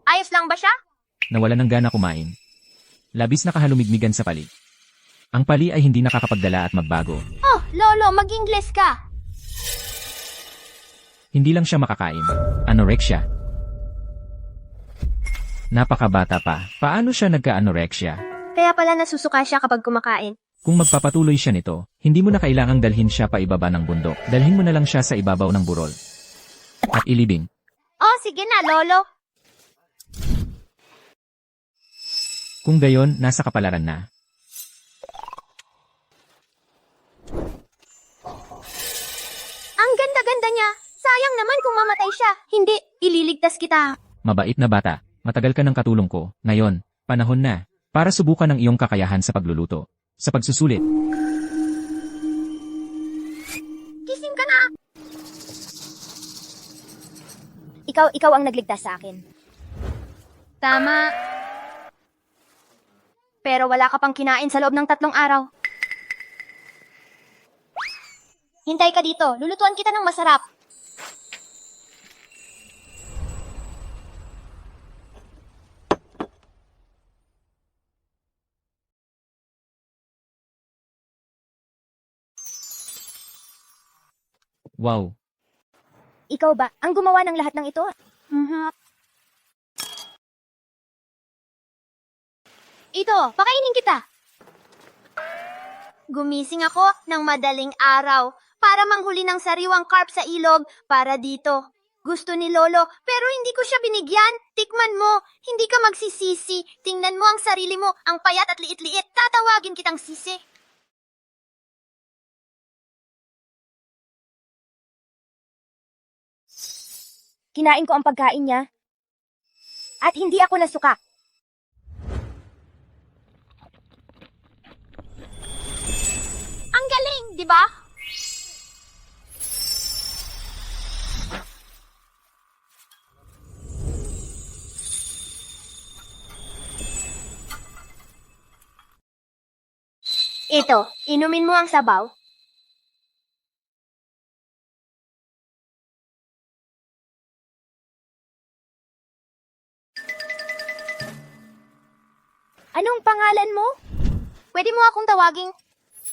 Ayos lang ba siya? Nawala ng gana kumain. Labis na kahalumigmigan sa pali. Ang pali ay hindi nakakapagdala at magbago. Oh, Lolo, mag-Ingles ka. Hindi lang siya makakain. Anorexia. Napakabata pa. Paano siya nagka-anorexia? Kaya pala nasusuka siya kapag kumakain. Kung magpapatuloy siya nito, hindi mo na kailangang dalhin siya pa ibaba ng bundok. Dalhin mo na lang siya sa ibabaw ng burol. At ilibing. Oh, sige na, Lolo. Kung gayon, nasa kapalaran na. Ang ganda-ganda niya. Sayang naman kung mamatay siya. Hindi, ililigtas kita. Mabait na bata. Matagal ka ng katulong ko. Ngayon, panahon na. Para subukan ang iyong kakayahan sa pagluluto. Sa pagsusulit. Gising ka na. Ikaw ang nagligtas sa akin. Tama. Pero wala ka pang kinain sa loob ng 3 araw. Hintay ka dito. Lulutuan kita ng masarap. Wow. Ikaw ba ang gumawa ng lahat ng ito? Ito, pakainin kita. Gumising ako ng madaling araw para manghuli ng sariwang carp sa ilog para dito. Gusto ni Lolo, pero hindi ko siya binigyan. Tikman mo, hindi ka magsisisi. Tingnan mo ang sarili mo, ang payat at liit-liit. Tatawagin kitang sisi. Kinain ko ang pagkain niya. At hindi ako nasuka. Ang galing, di ba? Ito, inumin mo ang sabaw. Anong pangalan mo? Pwede mo akong tawaging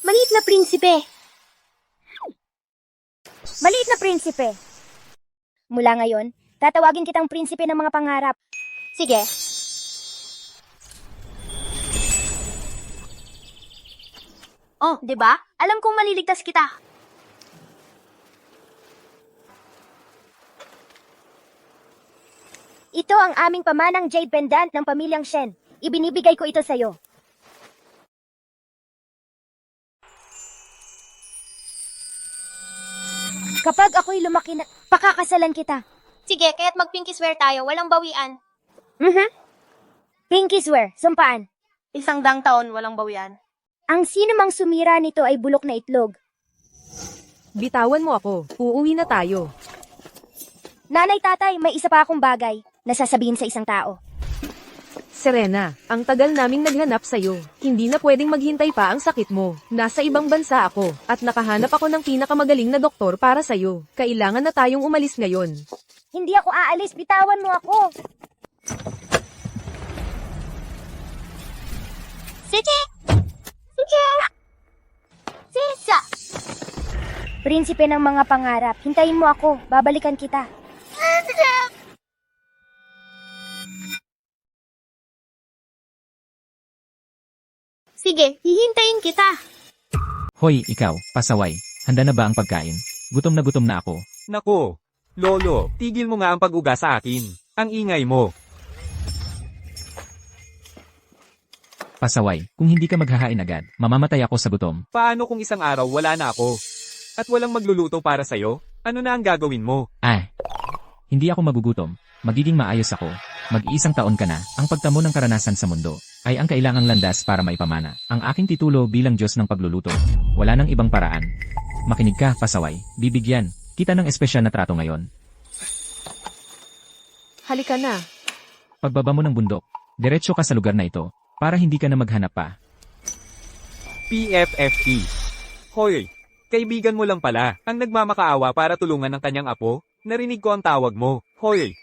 Maliit na Prinsipe. Maliit na Prinsipe. Mula ngayon, tatawagin kitang Prinsipe ng mga pangarap. Sige. Oh, 'di ba? Alam kong maliligtas kita. Ito ang aming pamanang jade pendant ng pamilyang Shen. Ibinibigay ko ito sa'yo. Kapag ako'y lumaki na, pakakasalan kita. Sige, kaya't mag-pinky swear tayo. Walang bawian. Pinky swear, sumpaan. 100 taon walang bawian. Ang sino mang sumira nito ay bulok na itlog. Bitawan mo ako. Uuwi na tayo. Nanay, tatay, may isa pa akong bagay na sasabihin sa isang tao. Serena, ang tagal naming naghanap sa'yo. Hindi na pwedeng maghintay pa ang sakit mo. Nasa ibang bansa ako, at nakahanap ako ng pinakamagaling na doktor para sa'yo. Kailangan na tayong umalis ngayon. Hindi ako aalis, bitawan mo ako. Sige! Sige! Sisa! Prinsipe ng mga pangarap, hintayin mo ako, babalikan kita. Sige, hihintayin kita. Hoy, ikaw, pasaway. Handa na ba ang pagkain? Gutom na ako. Nako, Lolo, tigil mo nga ang pag-uga sa akin. Ang ingay mo. Pasaway, kung hindi ka maghahain agad, mamamatay ako sa gutom. Paano kung isang araw wala na ako? At walang magluluto para sa'yo? Ano na ang gagawin mo? Hindi ako magugutom. Magiging maayos ako. Mag-iisang taon ka na. Ang pagtamo ng karanasan sa mundo ay ang kailangang landas para maipamana ang aking titulo bilang Diyos ng pagluluto. Wala nang ibang paraan. Makinig ka, pasaway. Bibigyan kita ng espesyal na trato ngayon. Halika na. Pagbaba mo ng bundok, diretso ka sa lugar na ito para hindi ka na maghanap pa. PFFT. Hoy, kaibigan mo lang pala ang nagmamakaawa para tulungan ng kanyang apo. Narinig ko ang tawag mo. Hoy,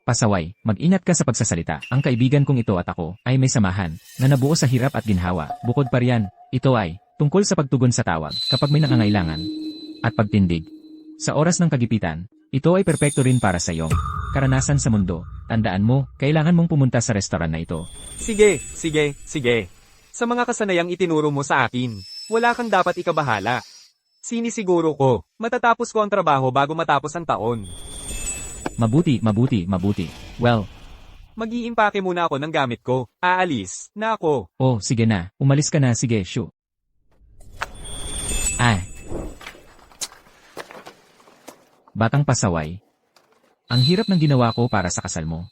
Pasaway, mag-ingat ka sa pagsasalita. Ang kaibigan kong ito at ako ay may samahan na nabuo sa hirap at ginhawa. Bukod pa riyan, ito ay tungkol sa pagtugon sa tawag kapag may nangangailangan at pagtindig. Sa oras ng kagipitan, ito ay perpekto rin para sa iyong karanasan sa mundo. Tandaan mo, kailangan mong pumunta sa restaurant na ito. Sige. Sa mga kasanayang itinuro mo sa akin, wala kang dapat ikabahala. Sinisiguro ko, matatapos ko ang trabaho bago matapos ang taon. Mabuti. Well, Mag-iimpake muna ako ng gamit ko. Aalis na ako. oh, sige na. Umalis ka na, sige, shoo. Ay. Batang pasaway. Ang hirap ng ginawa ko para sa kasal mo.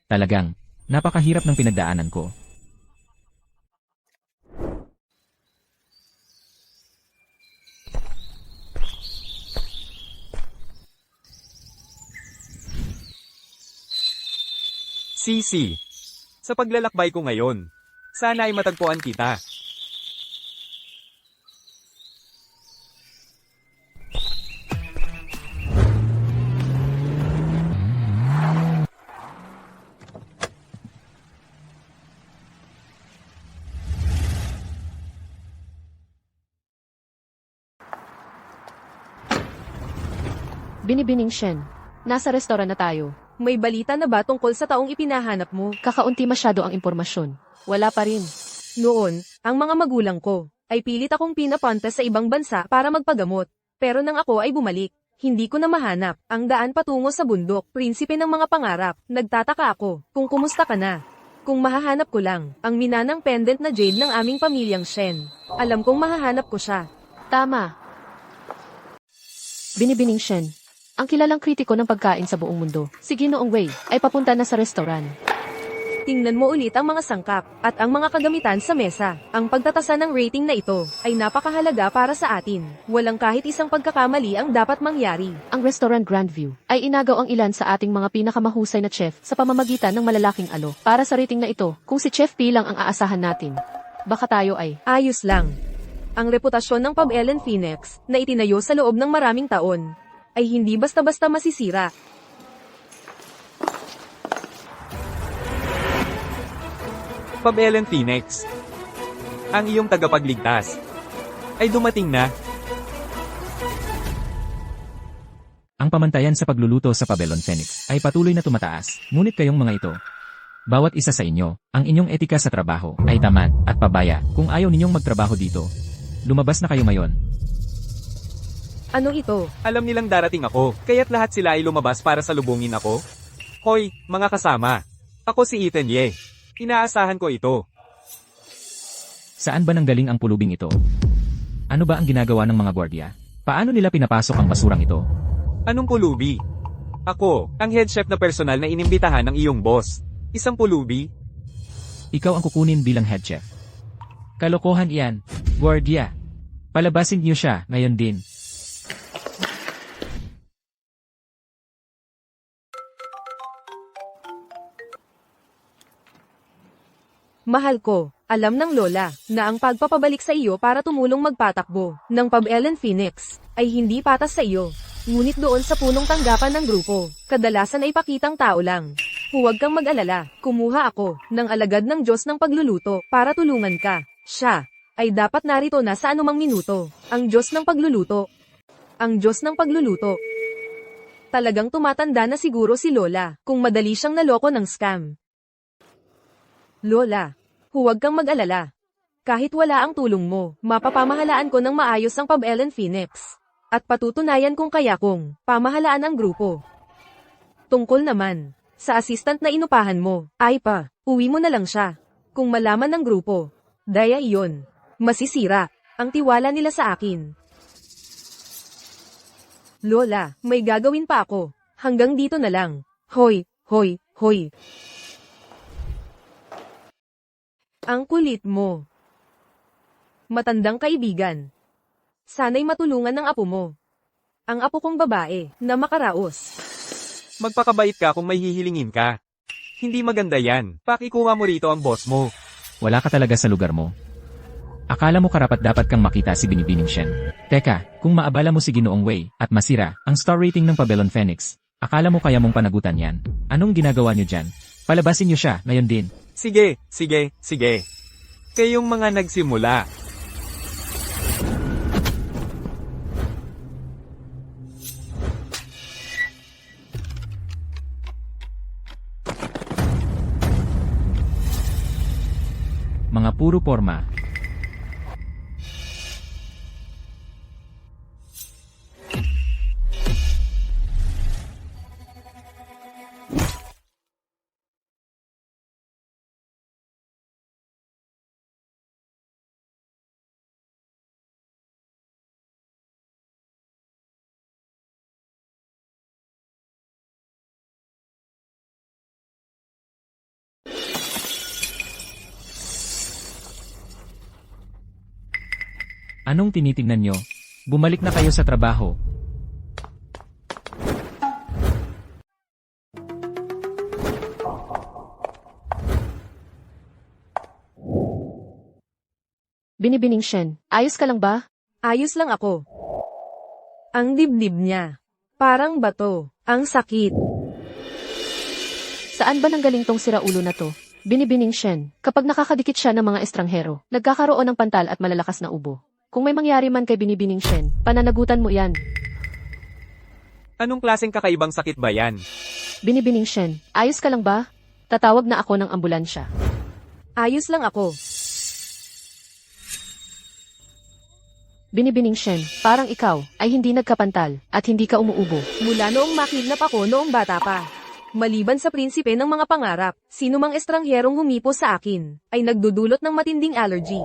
Talagang, napakahirap ng pinagdaanan ko. Sisi. Sa paglalakbay ko ngayon, sana ay matagpuan kita. Binibining Shen. Nasa restaurant na tayo. May balita na ba tungkol sa taong ipinahanap mo? Kakaunti masyado ang impormasyon. Wala pa rin. Noon, ang mga magulang ko ay pilit akong pinapunta sa ibang bansa para magpagamot. Pero nang ako ay bumalik, hindi ko na mahanap ang daan patungo sa bundok, prinsipe ng mga pangarap. Nagtataka ako kung kumusta ka na. Kung mahahanap ko lang ang minanang pendant na jade ng aming pamilyang Shen. Alam kong mahahanap ko siya. Tama. Binibining Shen. Ang kilalang kritiko ng pagkain sa buong mundo, si Ginoong Wei, ay papunta na sa restaurant. Tingnan mo ulit ang mga sangkap at ang mga kagamitan sa mesa. Ang pagtatasa ng rating na ito ay napakahalaga para sa atin. Walang kahit isang pagkakamali ang dapat mangyari. Ang restaurant Grandview ay inagaw ang ilan sa ating mga pinakamahusay na chef sa pamamagitan ng malalaking alo. Para sa rating na ito, kung si Chef P lang ang aasahan natin, baka tayo ay Ayos lang. Ang reputasyon ng Pub Ellen Phoenix na itinayo sa loob ng maraming taon ay hindi basta-basta masisira. Pub Ellen Phoenix. Ang iyong tagapagligtas ay dumating na. Ang pamantayan sa pagluluto sa Pabellon Phoenix ay patuloy na tumataas, ngunit kayong mga ito, bawat isa sa inyo, ang inyong etika sa trabaho ay tamad at pabaya. Kung ayaw ninyong magtrabaho dito, lumabas na kayo ngayon. Ano ito? Alam nilang darating ako, kaya't lahat sila ay lumabas para salubungin ako. Hoy, mga kasama. Ako si Ethan Ye. Inaasahan ko ito. Saan ba nanggaling ang pulubing ito? Ano ba ang ginagawa ng mga gwardiya? Paano nila pinapasok ang basurang ito? Anong pulubi? Ako, ang head chef na personal na inimbitahan ng iyong boss. Isang pulubi? Ikaw ang kukunin bilang head chef. Kalokohan iyan, gwardiya. Palabasin niyo siya ngayon din. Mahal ko, alam ng lola na ang pagpapabalik sa iyo para tumulong magpatakbo ng Pub Ellen Phoenix ay hindi patas sa iyo. Ngunit doon sa punong tanggapan ng grupo, kadalasan ay pakitang tao lang. Huwag kang mag-alala, kumuha ako ng alagad ng Diyos ng pagluluto para tulungan ka. Siya ay dapat narito na sa anumang minuto. Ang Diyos ng pagluluto. Ang Diyos ng pagluluto. Talagang tumatanda na siguro si Lola kung madali siyang naloko ng scam. Lola, huwag kang mag-alala. Kahit wala ang tulong mo, mapapamahalaan ko ng maayos ang Pub Ellen Phoenix. At patutunayan kung kaya kong pamahalaan ang grupo. Tungkol naman sa assistant na inupahan mo, ay pa, uwi mo na lang siya. Kung malaman ng grupo, daya iyon, masisira ang tiwala nila sa akin. Lola, may gagawin pa ako. Hanggang dito na lang. Hoy, hoy, hoy. Ang kulit mo. Matandang kaibigan. Sana'y matulungan ng apo mo. Ang apo kong babae, na makaraos. Magpakabait ka kung may hihilingin ka. Hindi maganda yan. Pakikuha mo rito ang boss mo. Wala ka talaga sa lugar mo. Akala mo karapat-dapat kang makita si Binibining Shen. Teka, kung maabala mo si Ginoong Wei at masira ang star rating ng Pabellon Phoenix, akala mo kaya mong panagutan yan? Anong ginagawa niyo dyan? Palabasin niyo siya, ngayon din. Sige, sige, sige. Kayong mga nagsimula. Mga puro porma. Anong tinitingnan nyo? Bumalik na kayo sa trabaho. Binibining Shen, ayos ka lang ba? Ayos lang ako. Ang dibdib niya. Parang bato. Ang sakit. Saan ba nanggaling tong siraulo na to? Binibining Shen, kapag nakakadikit siya ng mga estranghero, nagkakaroon ng pantal at malalakas na ubo. Kung may mangyari man kay Binibining Shen, pananagutan mo yan. Anong klaseng kakaibang sakit ba yan? Binibining Shen, ayos ka lang ba? Tatawag na ako ng ambulansya. Ayos lang ako. Binibining Shen, parang ikaw, ay hindi nagkapantal, at hindi ka umuubo. Mula noong makidnap ako noong bata pa. Maliban sa prinsipe ng mga pangarap, sino mang estrangherong humipo sa akin, ay nagdudulot ng matinding allergy.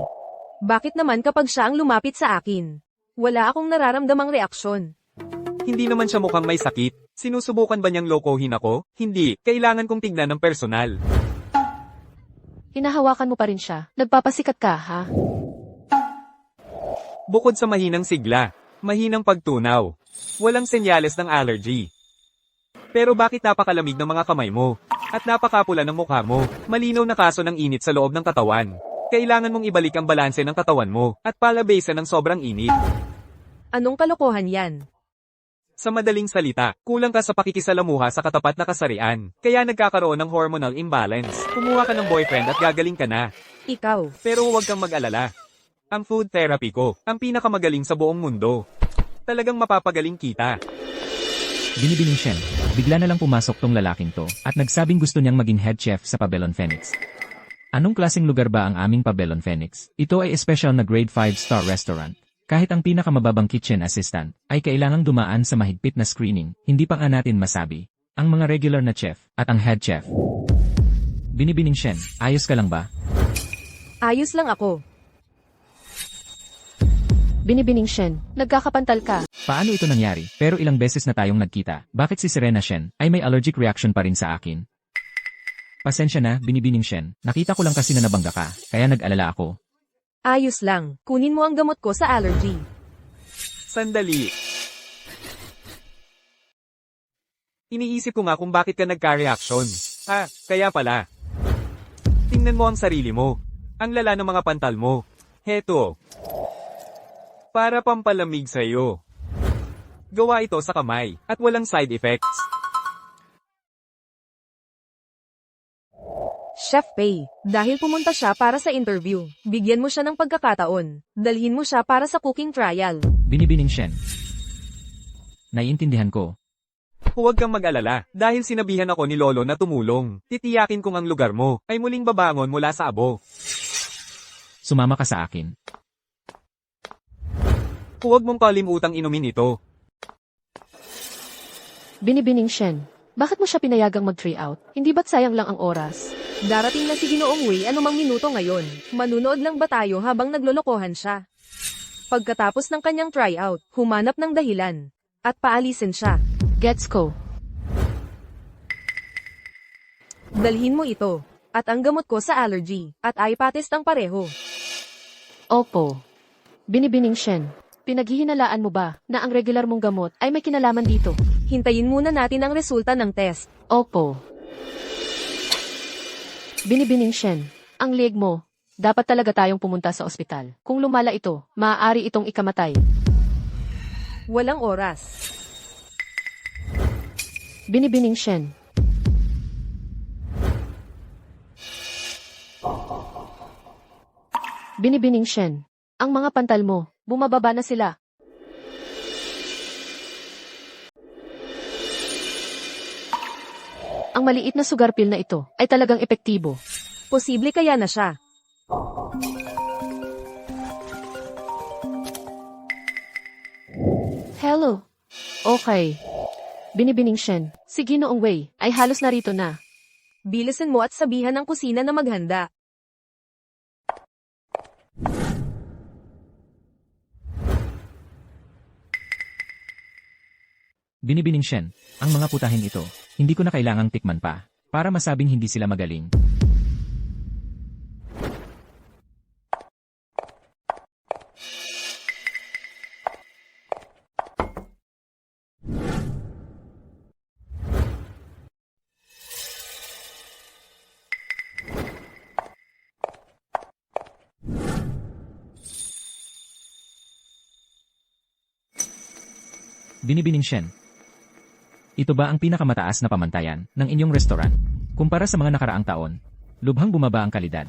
Bakit naman kapag siya ang lumapit sa akin? Wala akong nararamdamang reaksyon. Hindi naman siya mukhang may sakit. Sinusubukan ba niyang lokohin ako? Hindi, kailangan kong tignan ng personal. Hinahawakan mo pa rin siya. Nagpapasikat ka, ha? Bukod sa mahinang sigla, mahinang pagtunaw, walang senyales ng allergy. Pero bakit napakalamig ng mga kamay mo? At napakapula ng mukha mo? Malinaw na kaso ng init sa loob ng katawan. Kailangan mong ibalik ang balanse ng katawan mo, at palabasa ng sobrang init. Anong kalokohan yan? Sa madaling salita, kulang ka sa pakikisalamuha sa katapat na kasarian, kaya nagkakaroon ng hormonal imbalance. Kumuha ka ng boyfriend at gagaling ka na. Ikaw. Pero huwag kang mag-alala. Ang food therapy ko, ang pinakamagaling sa buong mundo. Talagang mapapagaling kita. Binibining Shen, bigla na lang pumasok tong lalaking to, at nagsabing gusto niyang maging head chef sa Pabellon Phoenix. Anong klaseng lugar ba ang aming Pabellon Phoenix? Ito ay espesyal na grade 5-star restaurant. Kahit ang pinakamababang kitchen assistant ay kailangang dumaan sa mahigpit na screening, hindi pa nga natin masabi. Ang mga regular na chef at ang head chef. Binibining Shen, ayos ka lang ba? Ayos lang ako. Binibining Shen, nagkakapantal ka. Paano ito nangyari? Pero ilang beses na tayong nagkita. Bakit si Serena Shen ay may allergic reaction pa rin sa akin? Pasensya na, Binibining Shen. Nakita ko lang kasi na nabangga ka, kaya nag-alala ako. Ayos lang. Kunin mo ang gamot ko sa allergy. Sandali. Iniisip ko nga kung bakit ka nagka-reaction. Kaya pala. Tingnan mo ang sarili mo. Ang lala ng mga pantal mo. Heto. Para pampalamig sa'yo. Gawa ito sa kamay, at walang side effects. Chef Pei, dahil pumunta siya para sa interview, bigyan mo siya ng pagkakataon. Dalhin mo siya para sa cooking trial. Binibining Shen. Naiintindihan ko. Huwag kang mag-alala, dahil sinabihan ako ni Lolo na tumulong. Titiyakin kong ang lugar mo ay muling babangon mula sa abo. Sumama ka sa akin. Huwag mong kalimutang inumin ito. Binibining Shen, bakit mo siya pinayagang mag-try out? Hindi ba't sayang lang ang oras? Darating na si Ginoong Wei anumang minuto ngayon. Manunood lang ba tayo habang naglolokohan siya? Pagkatapos ng kanyang tryout, humanap ng dahilan. At paalisin siya. Gets ko. Dalhin mo ito. At ang gamot ko sa allergy. At eye patest ang pareho. Opo. Binibining Shen, pinaghihinalaan mo ba na ang regular mong gamot ay may kinalaman dito? Hintayin muna natin ang resulta ng test. Opo. Binibining Shen, ang leg mo, dapat talaga tayong pumunta sa ospital. Kung lumala ito, maaari itong ikamatay. Walang oras. Binibining Shen, Binibining Shen. Ang mga pantal mo, bumababa na sila. Ang maliit na sugar pill na ito ay talagang epektibo. Posible kaya na siya. Hello. Okay. Binibining Shen, si Ginoong Wei ay halos narito na. Bilisan mo at sabihan ng kusina na maghanda. Binibining Shen, ang mga putahin ito, hindi ko na kailangang tikman pa, para masabing hindi sila magaling. Binibining Shen, ito ba ang pinakamataas na pamantayan ng inyong restaurant? Kumpara sa mga nakaraang taon, lubhang bumaba ang kalidad.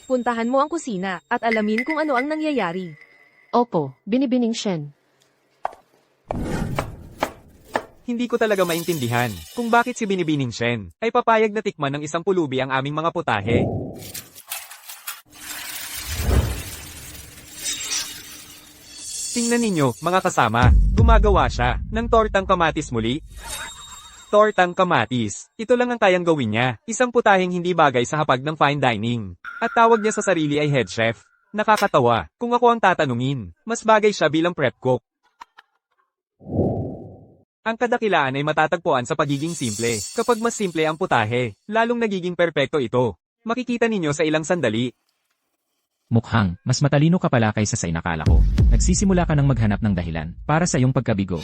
Puntahan mo ang kusina at alamin kung ano ang nangyayari. Opo, Binibining Shen. Hindi ko talaga maintindihan kung bakit si Binibining Shen ay papayag na tikman ng isang pulubi ang aming mga putahe. Tingnan ninyo, mga kasama, gumagawa siya ng tortang kamatis muli. Tortang kamatis. Ito lang ang kayang gawin niya. Isang putaheng hindi bagay sa hapag ng fine dining. At tawag niya sa sarili ay head chef. Nakakatawa. Kung ako ang tatanungin, mas bagay siya bilang prep cook. Ang kadakilaan ay matatagpuan sa pagiging simple. Kapag mas simple ang putahe, lalong nagiging perpekto ito. Makikita ninyo sa ilang sandali. Mukhang, mas matalino ka pala kaysa sa inakala ko. Nagsisimula ka ng maghanap ng dahilan para sa iyong pagkabigo.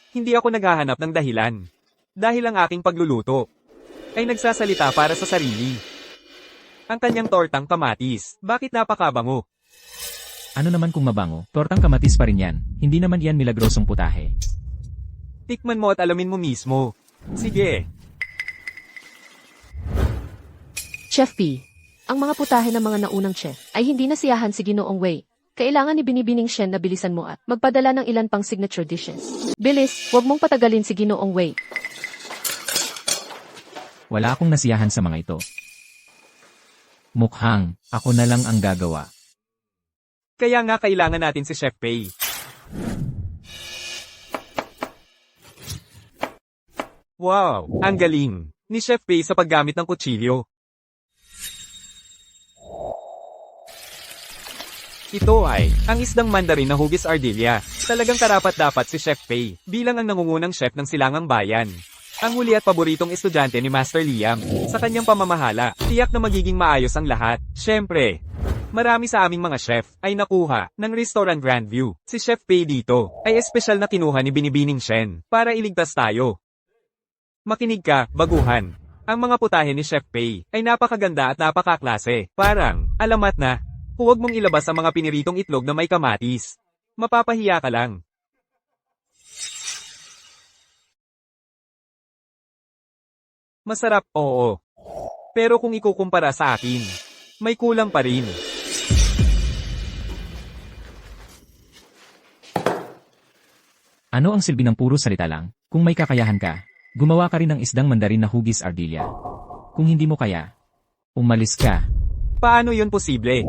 Hindi ako naghahanap ng dahilan. Dahil ang aking pagluluto ay nagsasalita para sa sarili. Ang kanyang tortang kamatis, bakit napakabango? Ano naman kung mabango, tortang kamatis pa rin yan. Hindi naman yan milagrosong putahe. Tikman mo at alamin mo mismo. Sige. Chef P. Ang mga putahe ng mga naunang chef ay hindi nasiyahan si Ginoong Wei. Kailangan ni Binibining Shen na bilisan mo at magpadala ng ilan pang signature dishes. Bilis, huwag mong patagalin si Ginoong Wei. Wala akong nasiyahan sa mga ito. Mukhang, ako na lang ang gagawa. Kaya nga kailangan natin si Chef Pei. Wow, ang galing ni Chef Pei sa paggamit ng kutsilyo. Ito ay ang isdang mandarin na hugis ardilya. Talagang karapat-dapat si Chef Pei bilang ang nangungunang chef ng Silangang Bayan. Ang huli at paboritong estudyante ni Master Liam. Sa kanyang pamamahala, tiyak na magiging maayos ang lahat. Siyempre, marami sa aming mga chef ay nakuha ng Restaurant Grandview. Si Chef Pei dito ay espesyal na kinuha ni Binibining Shen para iligtas tayo. Makinig ka, baguhan. Ang mga putahe ni Chef Pei ay napakaganda at napakaklase. Parang, alamat na. Huwag mong ilabas ang mga piniritong itlog na may kamatis. Mapapahiya ka lang. Masarap, oo. Pero kung ikukumpara sa akin, may kulang pa rin. Ano ang silbi ng puro salita lang? Kung may kakayahan ka, gumawa ka rin ng isdang mandarin na hugis ardilya. Kung hindi mo kaya, umalis ka. Paano yun posible?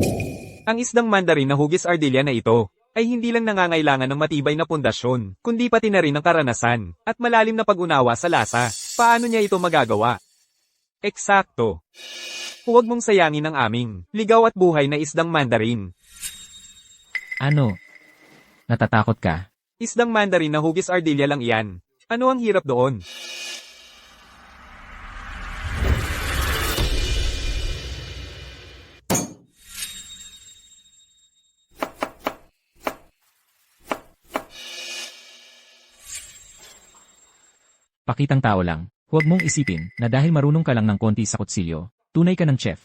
Ang isdang mandarin na hugis ardilya na ito ay hindi lang nangangailangan ng matibay na pundasyon, kundi pati na rin ng karanasan at malalim na pag-unawa sa lasa. Paano niya ito magagawa? Eksakto. Huwag mong sayangin ang aming ligaw at buhay na isdang mandarin. Ano? Natatakot ka? Isdang mandarin na hugis ardilya lang iyan. Ano ang hirap doon? Pakitang tao lang. Huwag mong isipin na dahil marunong ka lang ng konti sa kutsilyo, tunay ka ng chef.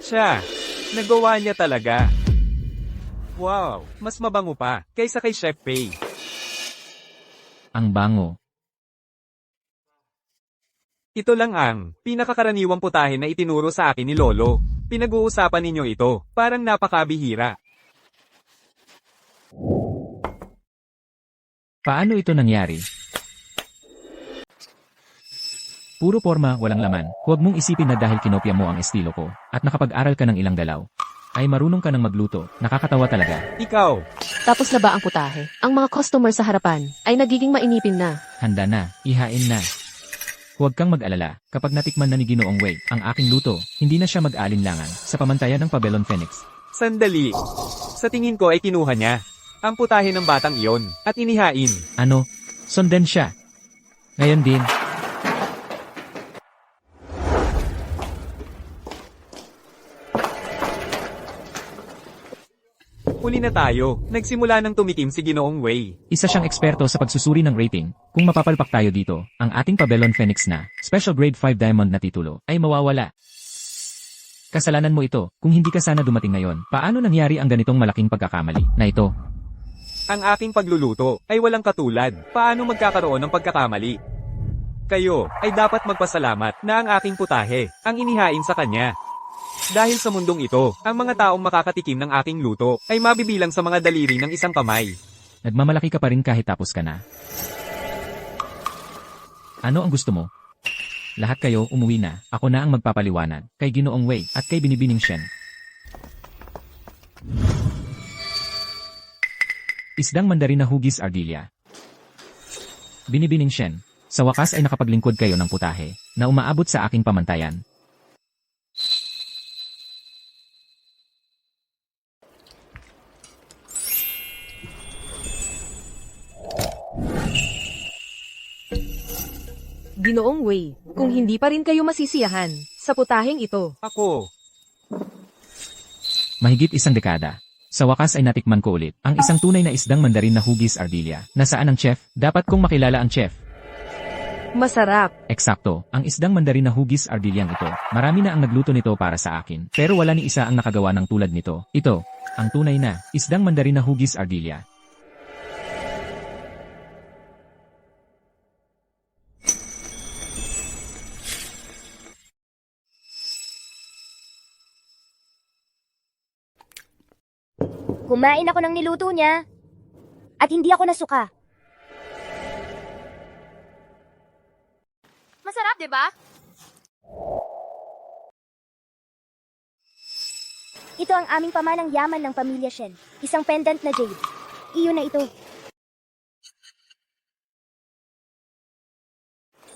Siya, nagawa niya talaga. Wow, mas mabango pa, kaysa kay Chef Pei. Ang bango. Ito lang ang pinakakaraniwang putahe na itinuro sa akin ni Lolo. Pinag-uusapan ninyo ito, parang napakabihira. Paano ito nangyari? Puro forma, walang laman. Huwag mong isipin na dahil kinopya mo ang estilo ko, at nakapag-aral ka ng ilang galaw, ay marunong ka ng magluto. Nakakatawa talaga. Ikaw, Tapos na ba ang putahe? Ang mga customer sa harapan ay nagiging mainipin na. Handa na, ihain na. Huwag kang mag-alala, kapag natikman na ni Ginoong Wei ang aking luto, hindi na siya mag-aalinlangan sa pamantayan ng Pabellon Phoenix. sandali. Sa tingin ko ay kinuha niya ang putahe ng batang iyon at inihain. Ano? Sundan siya. Ngayon din. Huli na tayo, nagsimula ng tumikim si Ginoong Wei. Isa siyang eksperto sa pagsusuri ng rating. Kung mapapalpak tayo dito, ang ating Pabellon Phoenix na Special Grade 5 Diamond na titulo ay mawawala. Kasalanan mo ito. Kung hindi ka sana dumating ngayon, paano nangyari ang ganitong malaking pagkakamali na ito? Ang aking pagluluto ay walang katulad. Paano magkakaroon ng pagkakamali? Kayo ay dapat magpasalamat na ang aking putahe ang inihain sa kanya. Dahil sa mundong ito, ang mga taong makakatikim ng aking luto ay mabibilang sa mga daliri ng isang kamay. Nagmamalaki ka pa rin kahit tapos ka na. Ano ang gusto mo? Lahat kayo umuwi na. Ako na ang magpapaliwanag kay Ginoong Wei at kay Binibining Shen. Isdang mandarin na hugis ardilya. Binibining Shen, sa wakas ay nakapaglingkod kayo ng putahe na umaabot sa aking pamantayan. Ginoong Wei, kung hindi pa rin kayo masisiyahan sa putaheng ito. Ako, Mahigit isang dekada. Sa wakas ay natikman ko ulit ang isang tunay na isdang mandarin na hugis ardilya. Nasaan ang chef? Dapat kong makilala ang chef. Masarap. Eksakto, ang isdang mandarin na hugis ardilyang ito. Marami na ang nagluto nito para sa akin. Pero wala ni isa ang nakagawa ng tulad nito. Ito, ang tunay na isdang mandarin na hugis ardilya. Kumain ako ng niluto niya. At hindi ako nasuka. Masarap, di ba? Ito ang aming pamanang yaman ng pamilya Shen. Isang pendant na jade. Iyon na ito.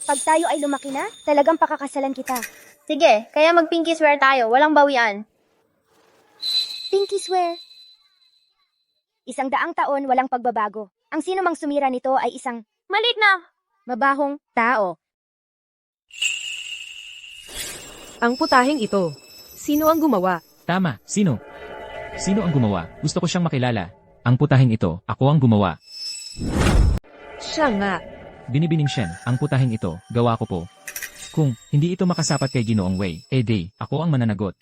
Pag tayo ay lumaki na, talagang pakakasalan kita. Sige, kaya mag-pinky swear tayo. Walang bawian. Pinky swear. 100 taon, walang pagbabago. Ang sino mang sumira nito ay isang malit na, mabahong tao. Ang putaheng ito. Sino ang gumawa? Tama, sino? Sino ang gumawa? Gusto ko siyang makilala. Ang putahing ito, ako ang gumawa. Siya nga. Binibining Shen, ang putahing ito, gawa ko po. Kung hindi ito makasapat kay Ginoong Wei, ako ang mananagot.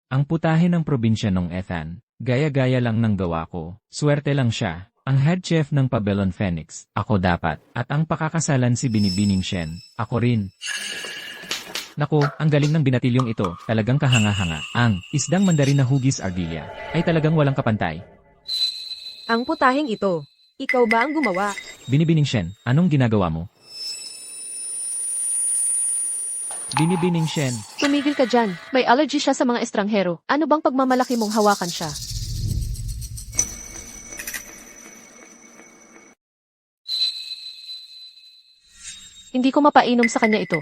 Ang putahe ng probinsya ng Ethan, gaya-gaya lang ng gawa ko. Swerte lang siya. Ang head chef ng Pabellon Phoenix, ako dapat. At ang pakakasalan si Binibining Shen, ako rin. Naku, ang galing ng binatilyong ito, talagang kahanga-hanga. Ang isdang mandarin na hugis ardilya ay talagang walang kapantay. Ang putaheng ito. Ikaw ba ang gumawa? Binibining Shen, anong ginagawa mo? Binibining Shen, Tumigil ka dyan. May allergy siya sa mga estranghero. Ano bang pagmamalaki mong hawakan siya? Hindi ko mapainom sa kanya ito.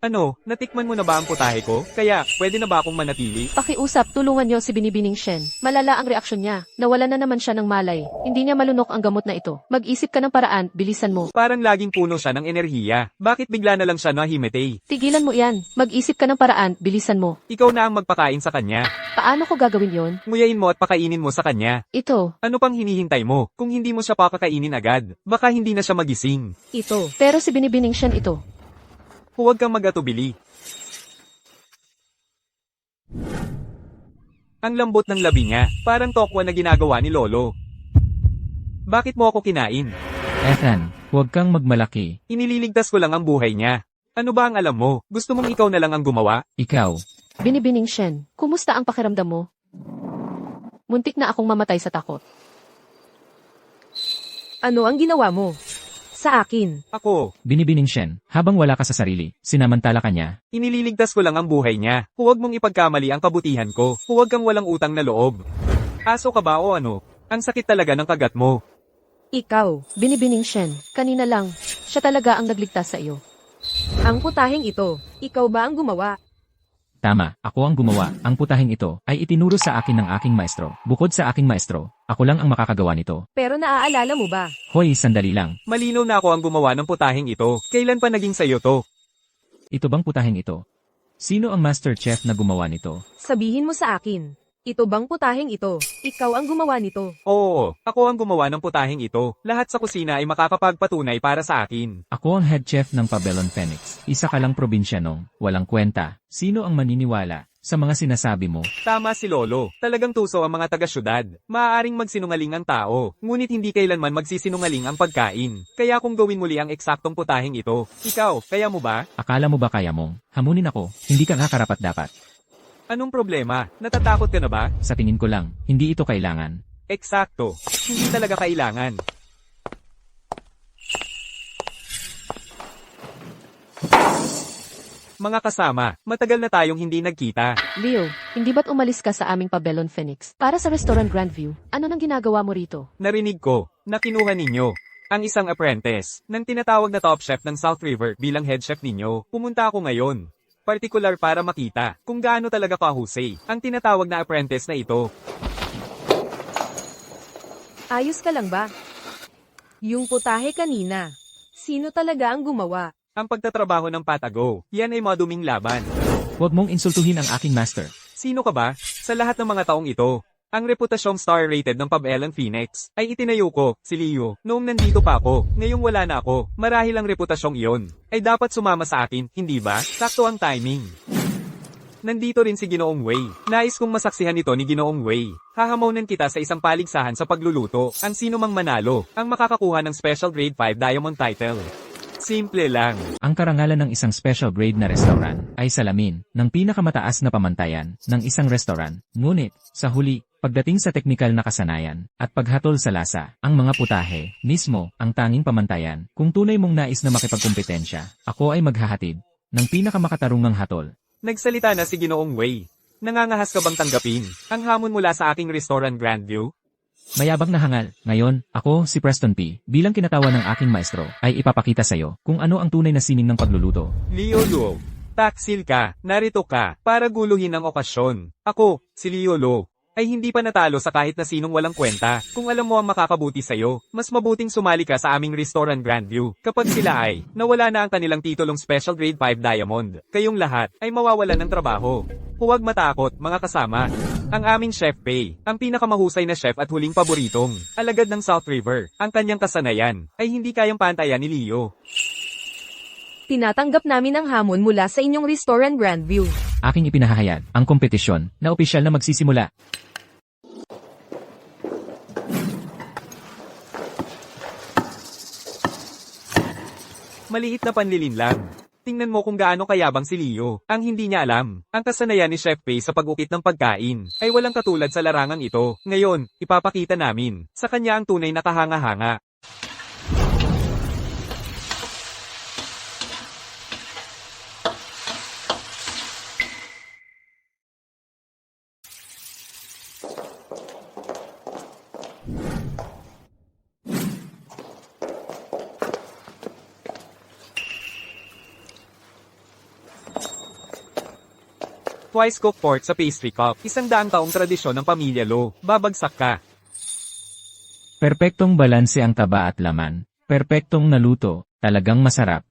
ano, natikman mo na ba ang putahe ko? Kaya, pwede na ba akong manatili? Pakiusap, tulungan niyo si Binibining Shen. Malala ang reaksyon niya. Nawala na naman siya ng malay. Hindi niya malunok ang gamot na ito. Mag-isip ka ng paraan, bilisan mo. Parang laging puno siya ng enerhiya. Bakit bigla na lang siya nahimatay? Tigilan mo yan. Mag-isip ka ng paraan, bilisan mo. Ikaw na ang magpakain sa kanya. Paano ko gagawin yon? Nguyain mo at pakainin mo sa kanya. Ito, Ano pang hinihintay mo? Kung hindi mo siya pakakainin agad, baka hindi na siya magising. Ito. pero si Binibining Shen ito. Huwag kang mag-atubili. Ang lambot ng labi niya, parang tokwa na ginagawa ni Lolo. Bakit mo ako kinain? Ethan, huwag kang magmalaki. Inililigtas ko lang ang buhay niya. Ano ba ang alam mo? Gusto mong ikaw na lang ang gumawa? Ikaw, Binibining Shen, kumusta ang pakiramdam mo? Muntik na akong mamatay sa takot. Ano ang ginawa mo? Sa akin. Ako, binibining Shen, habang wala ka sa sarili, sinamantala ka niya. inililigtas ko lang ang buhay niya. Huwag mong ipagkamali ang kabutihan ko. Huwag kang walang utang na loob. Aso ka ba o ano? Ang sakit talaga ng kagat mo. Ikaw. Binibining Shen, kanina lang, siya talaga ang nagligtas sa iyo. Ang putaheng ito. Ikaw ba ang gumawa? Tama, ako ang gumawa. Ang putahing ito ay itinuro sa akin ng aking maestro. Bukod sa aking maestro, ako lang ang makakagawa nito. Pero naaalala mo ba? Hoy, sandali lang. Malinaw na ako ang gumawa ng putahing ito. Kailan pa naging sayo to? Ito bang putahing ito? Sino ang master chef na gumawa nito? Sabihin mo sa akin. Ito bang putaheng ito? Ikaw ang gumawa nito. Oo, ako ang gumawa ng putahing ito. Lahat sa kusina ay makakapagpatunay para sa akin. Ako ang head chef ng Pabellon Phoenix. Isa ka lang probinsyanong, walang kwenta. Sino ang maniniwala sa mga sinasabi mo? Tama si Lolo. Talagang tuso ang mga taga-syudad. Maaaring magsinungaling ang tao, ngunit hindi kailanman magsisinungaling ang pagkain. Kaya kung gawin muli ang eksaktong putahing ito, ikaw, kaya mo ba? Akala mo ba kaya mong hamunin ako? Hindi ka nga karapat-dapat. Anong problema? Natatakot ka na ba? Sa tingin ko lang, hindi ito kailangan. Eksakto. Hindi talaga kailangan. Mga kasama, matagal na tayong hindi nagkita. Leo, hindi ba't umalis ka sa aming Pabellon Phoenix para sa Restaurant Grandview? Ano nang ginagawa mo rito? Narinig ko na kinuha ninyo ang isang apprentice ng tinatawag na top chef ng South River bilang head chef ninyo. Pumunta ako ngayon, partikular para makita kung gaano talaga kahusay ang tinatawag na apprentice na ito. Ayos ka lang ba? Yung putahe kanina. Sino talaga ang gumawa? Ang pagtatrabaho ng patago, yan ay maduming laban. Huwag mong insultuhin ang aking master. Sino ka ba? Sa lahat ng mga taong ito, ang reputasyong star-rated ng Pabellon Phoenix ay itinayo ko, si Leo, noong nandito pa ako. Ngayong wala na ako, marahil ang reputasyong iyon ay dapat sumama sa akin, hindi ba? Sakto ang timing. Nandito rin si Ginoong Wei. Nais kong masaksihan ito ni Ginoong Wei. Hahamawnan kita sa isang paligsahan sa pagluluto. Ang sino mang manalo, ang makakakuha ng Special Grade 5 Diamond title. Simple lang. Ang karangalan ng isang special grade na restaurant ay salamin ng pinakamataas na pamantayan ng isang restaurant. Ngunit, sa huli, pagdating sa teknikal na kasanayan at paghatol sa lasa, ang mga putahe, mismo, ang tanging pamantayan. Kung tunay mong nais na makipagkumpetensya, ako ay maghahatid ng pinakamakatarungang hatol. Nagsalita na si Ginoong Wei. Nangangahas ka bang tanggapin ang hamon mula sa aking restaurant Grandview? Mayabang na hangal. Ngayon, ako, si Preston P., bilang kinatawa ng aking maestro, ay ipapakita sa'yo kung ano ang tunay na sining ng pagluluto. Leo Lo, taksil ka, narito ka, para guluhin ang okasyon. Ako, si Leo Lo, ay hindi pa natalo sa kahit na sinong walang kwenta. Kung alam mo ang makakabuti sa'yo, mas mabuting sumali ka sa aming restaurant Grandview. Kapag sila ay, nawala na ang kanilang titulong Special Grade 5 Diamond, kayong lahat ay mawawalan ng trabaho. Huwag matakot, mga kasama. Ang aming Chef Pei, ang pinakamahusay na chef at huling paboritong, alagad ng South River, ang kanyang kasanayan, ay hindi kayang pantayan ni Leo. Tinatanggap namin ang hamon mula sa inyong Restaurant Grandview. Aking ipinahahayag ang kompetisyon na opisyal na magsisimula. Maliit na panlilin lang. Tingnan mo kung gaano kayabang si Leo. Ang hindi niya alam, ang kasanayan ni Chef Pei sa pag-ukit ng pagkain ay walang katulad sa larangang ito. Ngayon, ipapakita namin sa kanya ang tunay na kahanga-hanga. Twice cooked pork sa pastry cup. 100 taong tradisyon ng pamilya Lo. Babagsak ka. Perpektong balanse ang taba at laman. Perpektong naluto, talagang masarap.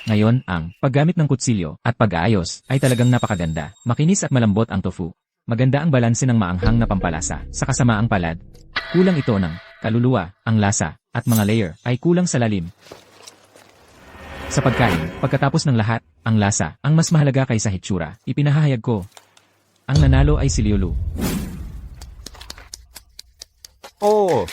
Ngayon, ang paggamit ng kutsilyo at pag-aayos ay talagang napakaganda. Makinis at malambot ang tofu. Maganda ang balanse ng maanghang na pampalasa sa kasamaang palad. Kulang ito ng kaluluwa, ang lasa, at mga layer ay kulang sa lalim. Sa pagkain, pagkatapos ng lahat, ang lasa, ang mas mahalaga kaysa hitsura, ipinahahayag ko. Ang nanalo ay si Liulu. Oo.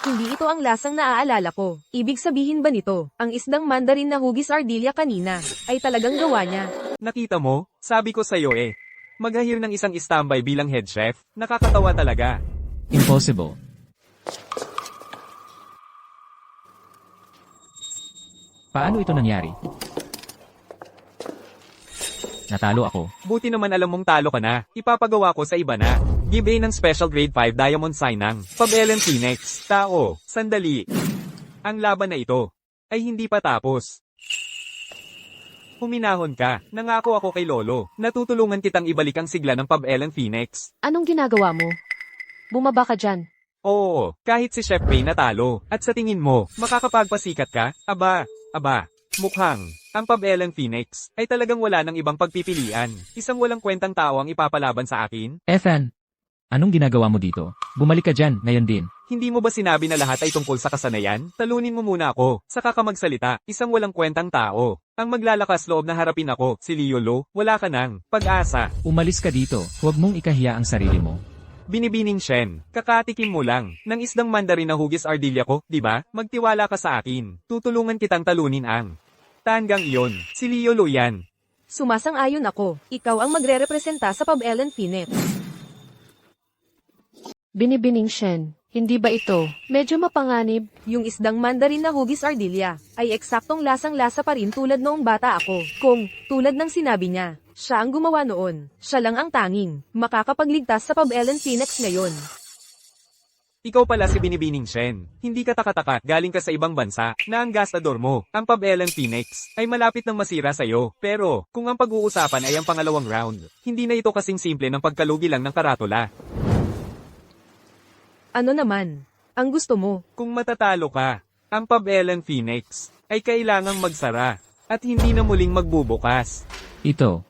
Hindi ito ang lasang naaalala ko. Ibig sabihin ba nito, ang isdang mandarin na hugis ardilya kanina, ay talagang gawa niya? Nakita mo? Sabi ko sa'yo eh. Mag-hire ng isang standby bilang head chef, nakakatawa talaga. Impossible. Paano ito nangyari? Natalo ako. Buti naman alam mong talo ka na, ipapagawa ko sa iba na. Give A ng Special Grade 5 Diamond Sign ng Pab-Ellen Phoenix. Tao, sandali. Ang laban na ito ay hindi pa tapos. Huminahon ka, nangako ako kay Lolo, natutulungan kitang ibalik ang sigla ng Pab-Ellen Phoenix. Anong ginagawa mo? Bumaba ka dyan. Oo, kahit si Chef Pay natalo, at sa tingin mo, makakapagpasikat ka? Aba, mukhang, ang Pab-Ellen Phoenix ay talagang wala ng ibang pagpipilian. Isang walang kwentang tao ang ipapalaban sa akin. Ethan, anong ginagawa mo dito? Bumalik ka dyan, ngayon din. Hindi mo ba sinabi na lahat ay tungkol sa kasanayan? Talunin mo muna ako, saka ka magsalita, isang walang kwentang tao. Ang maglalakas loob na harapin ako, si Liolo, wala ka nang pag-asa. Umalis ka dito, huwag mong ikahiya ang sarili mo. Binibining Shen, kakatikim mo lang, ng isdang mandarin na hugis ardilya ko, di ba? Magtiwala ka sa akin, tutulungan kitang talunin ang tanggang iyon, si Liolo yan. Sumasang-ayon ako, ikaw ang magre-representa sa Pab-Ellen Phoenix. Binibining Shen, hindi ba ito medyo mapanganib? Yung isdang mandarin na hugis ardilya, ay eksaktong lasang-lasa pa rin tulad noong bata ako. Kung, tulad ng sinabi niya, siya ang gumawa noon, siya lang ang tanging, makakapagligtas sa Pab-Ellen Phoenix ngayon. Ikaw pala si Binibining Shen, hindi ka takataka, galing ka sa ibang bansa, na ang gastador mo, ang Pab-Ellen Phoenix, ay malapit ng masira sa'yo. Pero, kung ang pag-uusapan ay ang pangalawang round, hindi na ito kasing simple ng pagkalugi lang ng karatula. Ano naman? Ang gusto mo? Kung matatalo ka, ang Pab-Ellen Phoenix ay kailangang magsara at hindi na muling magbubukas. Ito.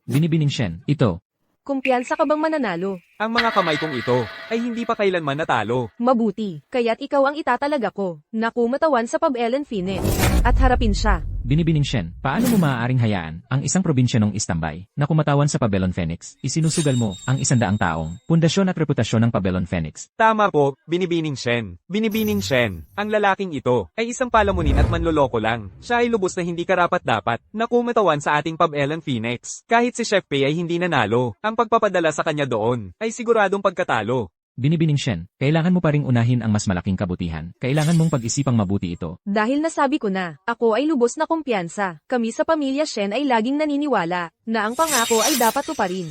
Binibining Shen, ito. Kumpiyansa ka bang mananalo? Ang mga kamay kong ito ay hindi pa kailanman natalo. Mabuti, kaya't ikaw ang itatalaga ko, na kumatawan sa Pab-Ellen Phoenix. At harapin siya. Binibining Shen, paano mo maaaring hayaan ang isang probinsya ng Istambay na kumatawan sa Pabellon Phoenix? Isinusugal mo ang 100 taong pundasyon at reputasyon ng Pabellon Phoenix. Tama po, Binibining Shen. Binibining Shen, ang lalaking ito ay isang palamunin at manloloko lang. Siya ay lubos na hindi karapat-dapat na kumatawan sa ating Pab-Ellen Phoenix. Kahit si Chef Pei ay hindi nanalo, ang pagpapadala sa kanya doon ay siguradong pagkatalo. Binibining Shen, kailangan mo pa ring unahin ang mas malaking kabutihan. Kailangan mong pag-isipang mabuti ito. Dahil nasabi ko na, ako ay lubos na kumpiyansa. Kami sa pamilya Shen ay laging naniniwala, na ang pangako ay dapat tuparin.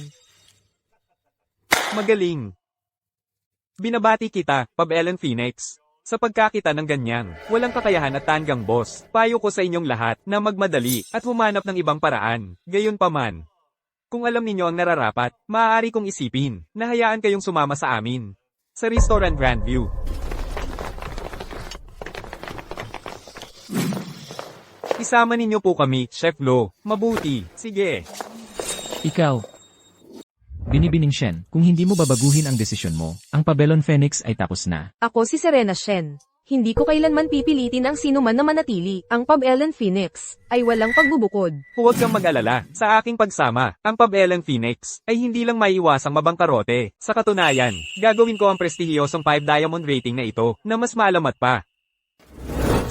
Magaling. Binabati kita, Pab-Ellen Phoenix. Sa pagkakita ng ganyang, walang kakayahan at tanggang boss, payo ko sa inyong lahat na magmadali at humanap ng ibang paraan. Gayunpaman, kung alam ninyo ang nararapat, maaari kong isipin na hayaan kayong sumama sa amin sa Restaurant Grandview. Isama ninyo po kami, Chef Lo. Mabuti. Sige. Ikaw. Binibining Shen, kung hindi mo babaguhin ang desisyon mo, ang Pabellon Phoenix ay tapos na. Ako si Serena Shen. Hindi ko kailanman pipilitin ang sino man na manatili. Ang Pab-Ellen Phoenix ay walang pagbubukod. Huwag kang mag-alala. Sa aking pagsama, ang Pab-Ellen Phoenix ay hindi lang maiiwasang mabangkarote. Sa katunayan, gagawin ko ang prestihiyosong 5 diamond rating na ito na mas maalamat pa.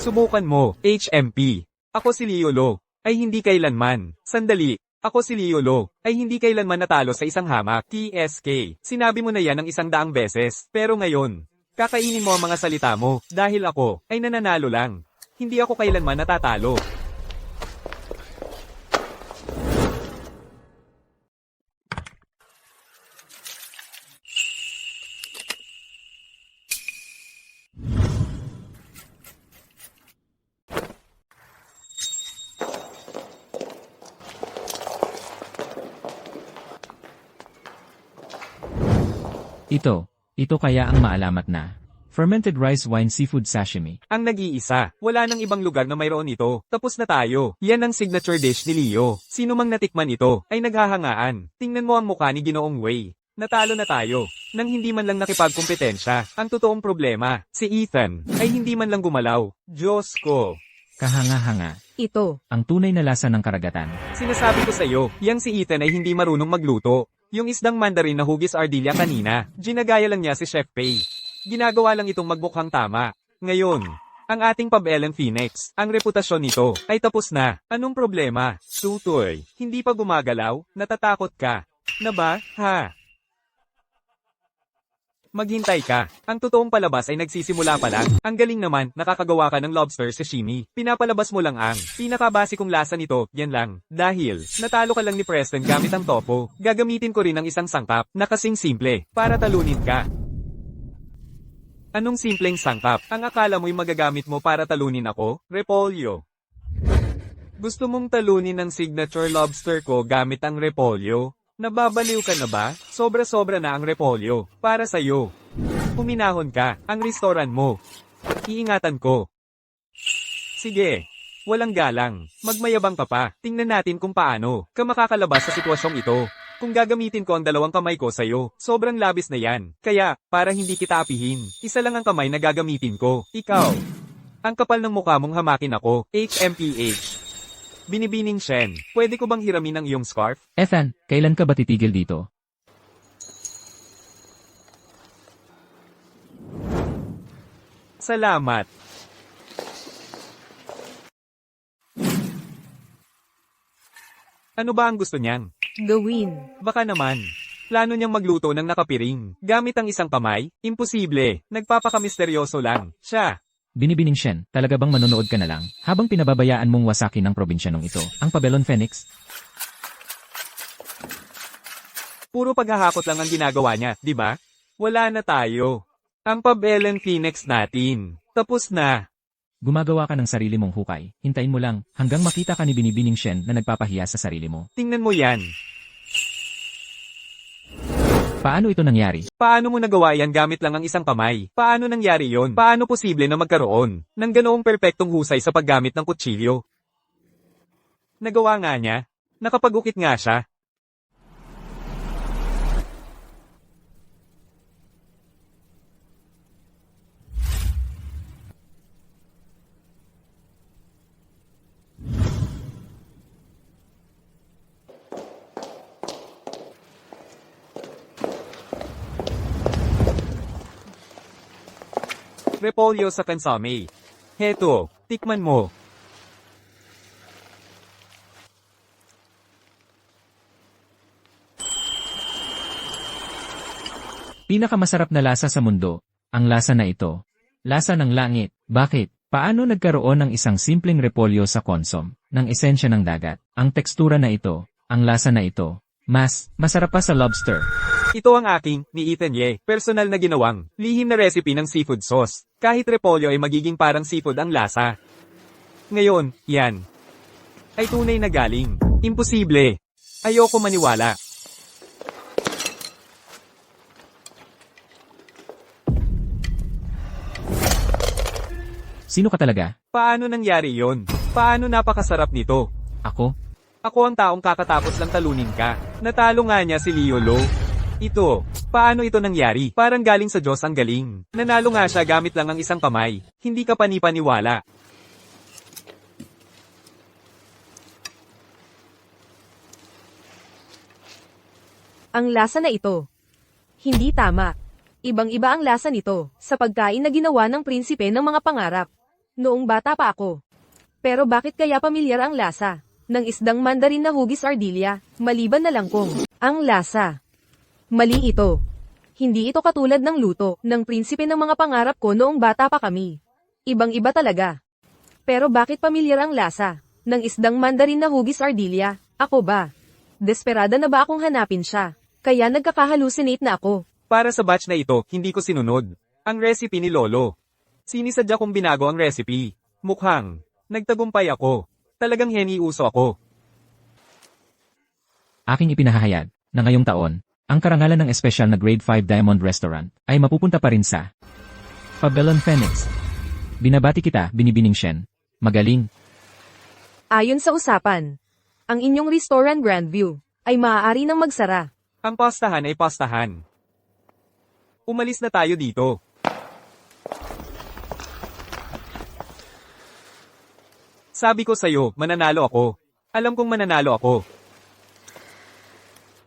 Subukan mo, HMP. Ako si Liolo, ay hindi kailanman. Sandali, ako si Liolo, ay hindi kailanman natalo sa isang hamak, TSK. Sinabi mo na yan ng 100 beses, pero ngayon, kakainin mo ang mga salita mo, dahil ako, ay nananalo lang. Hindi ako kailanman natatalo. Ito kaya ang maalamat na fermented rice wine seafood sashimi. Ang nag-iisa, wala nang ibang lugar na mayroon ito. Tapos na tayo. Yan ang signature dish ni Leo. Sino mang natikman ito, ay naghahangaan. Tingnan mo ang mukha ni Ginoong Wei. Natalo na tayo. Nang hindi man lang nakipagkumpetensya. Ang totoong problema, si Ethan, ay hindi man lang gumalaw. Diyos ko. Kahanga-hanga. Ito. Ang tunay na lasa ng karagatan. Sinasabi ko sa'yo, yang si Ethan ay hindi marunong magluto. Yung isdang mandarin na hugis ardilya kanina, ginagaya lang niya si Chef Pei. Ginagawa lang itong magmukhang tama. Ngayon, ang ating Pub Ellen Phoenix, ang reputasyon nito, ay tapos na. Anong problema? Tutoy, hindi pa gumagalaw? Natatakot ka? Na ba, ha? Maghintay ka. Ang totoong palabas ay nagsisimula pa lang. Ang galing naman, nakakagawa ka ng lobster sashimi. Pinapalabas mo lang ang pinakabasikong lasa nito, yan lang. Dahil, natalo ka lang ni Preston gamit ang topo. Gagamitin ko rin ang isang sangkap, na kasing simple, para talunin ka. Anong simpleng sangkap? Ang akala mo'y magagamit mo para talunin ako? Repolyo. Gusto mong talunin ang signature lobster ko gamit ang repolyo? Nababaliw ka na ba? Sobra-sobra na ang repolyo. Para sa'yo. Huminahon ka. Ang restoran mo. Iingatan ko. Sige. Walang galang. Magmayabang ka pa. Tingnan natin kung paano ka makakalabas sa sitwasyong ito. Kung gagamitin ko ang dalawang kamay ko sa'yo, sobrang labis na yan. Kaya, para hindi kita apihin, isa lang ang kamay na gagamitin ko. Ikaw. Ang kapal ng mukha mong hamakin ako. HMPH. Binibining Shen, pwede ko bang hiramin ang iyong scarf? Ethan, kailan ka ba titigil dito? Salamat. Ano ba ang gusto niyang? Gawin. Baka naman. Plano niyang magluto ng nakapiring. Gamit ang isang kamay? Imposible. Nagpapakamisteryoso lang. Siya. Binibining Shen, talaga bang manonood ka na lang, habang pinababayaan mong wasakin ng probinsyanong ito, ang Pabellon Phoenix? Puro paghahakot lang ang ginagawa niya, di ba? Wala na tayo. Ang Pub Ellen Phoenix natin. Tapos na. Gumagawa ka ng sarili mong hukay, hintayin mo lang, hanggang makita ka ni Binibining Shen na nagpapahiya sa sarili mo. Tingnan mo yan. Paano ito nangyari? Paano mo nagawa yan gamit lang ang isang kamay? Paano nangyari yon? Paano posible na magkaroon ng ganoong perpektong husay sa paggamit ng kutsilyo? Nagawa nga niya. Nakapag-ukit nga siya. Repolyo sa kansame. Heto, tikman mo. Pinakamasarap na lasa sa mundo, ang lasa na ito. Lasa ng langit. Bakit? Paano nagkaroon ng isang simpleng repolyo sa konsom, ng esensya ng dagat? Ang tekstura na ito, ang lasa na ito, masarap pa sa lobster. Ito ang aking, ni Ethan Ye, personal na ginawang, lihim na recipe ng seafood sauce. Kahit repolyo ay magiging parang seafood ang lasa. Ngayon, yan. Ay tunay na galing. Imposible. Ayoko maniwala. Sino ka talaga? Paano nangyari yon? Paano napakasarap nito? Ako? Ako ang taong kakatapos lang talunin ka. Natalo nga niya si Leo Lo. Ito, paano ito nangyari? Parang galing sa Diyos ang galing. Nanalo nga siya gamit lang ang isang kamay. Hindi ka panipaniwala. Ang lasa na ito. Hindi tama. Ibang-iba ang lasa nito, sa pagkain na ginawa ng prinsipe ng mga pangarap. Noong bata pa ako. Pero bakit kaya pamilyar ang lasa ng isdang mandarin na hugis ardilya, maliban na lang kung ang lasa. Mali ito. Hindi ito katulad ng luto ng prinsipe ng mga pangarap ko noong bata pa kami. Ibang-iba talaga. Pero bakit pamilyar ang lasa ng isdang mandarin na hugis ardilya? Ako ba? Desperada na ba akong hanapin siya? Kaya nagkakahalusinate na ako. Para sa batch na ito, hindi ko sinunod ang recipe ni Lolo. Sinisadya kong binago ang recipe. Mukhang nagtagumpay ako. Talagang heniuso ako. Aking ipinahahayag na ngayong taon, ang karangalan ng espesyal na Grade 5 Diamond Restaurant ay mapupunta pa rin sa Pabellon Phoenix. Binabati kita, Binibining Shen. Magaling. Ayon sa usapan, ang inyong restaurant Grandview ay maaari nang magsara. Ang pastahan ay pastahan. Umalis na tayo dito. Sabi ko sa'yo, mananalo ako. Alam kong mananalo ako.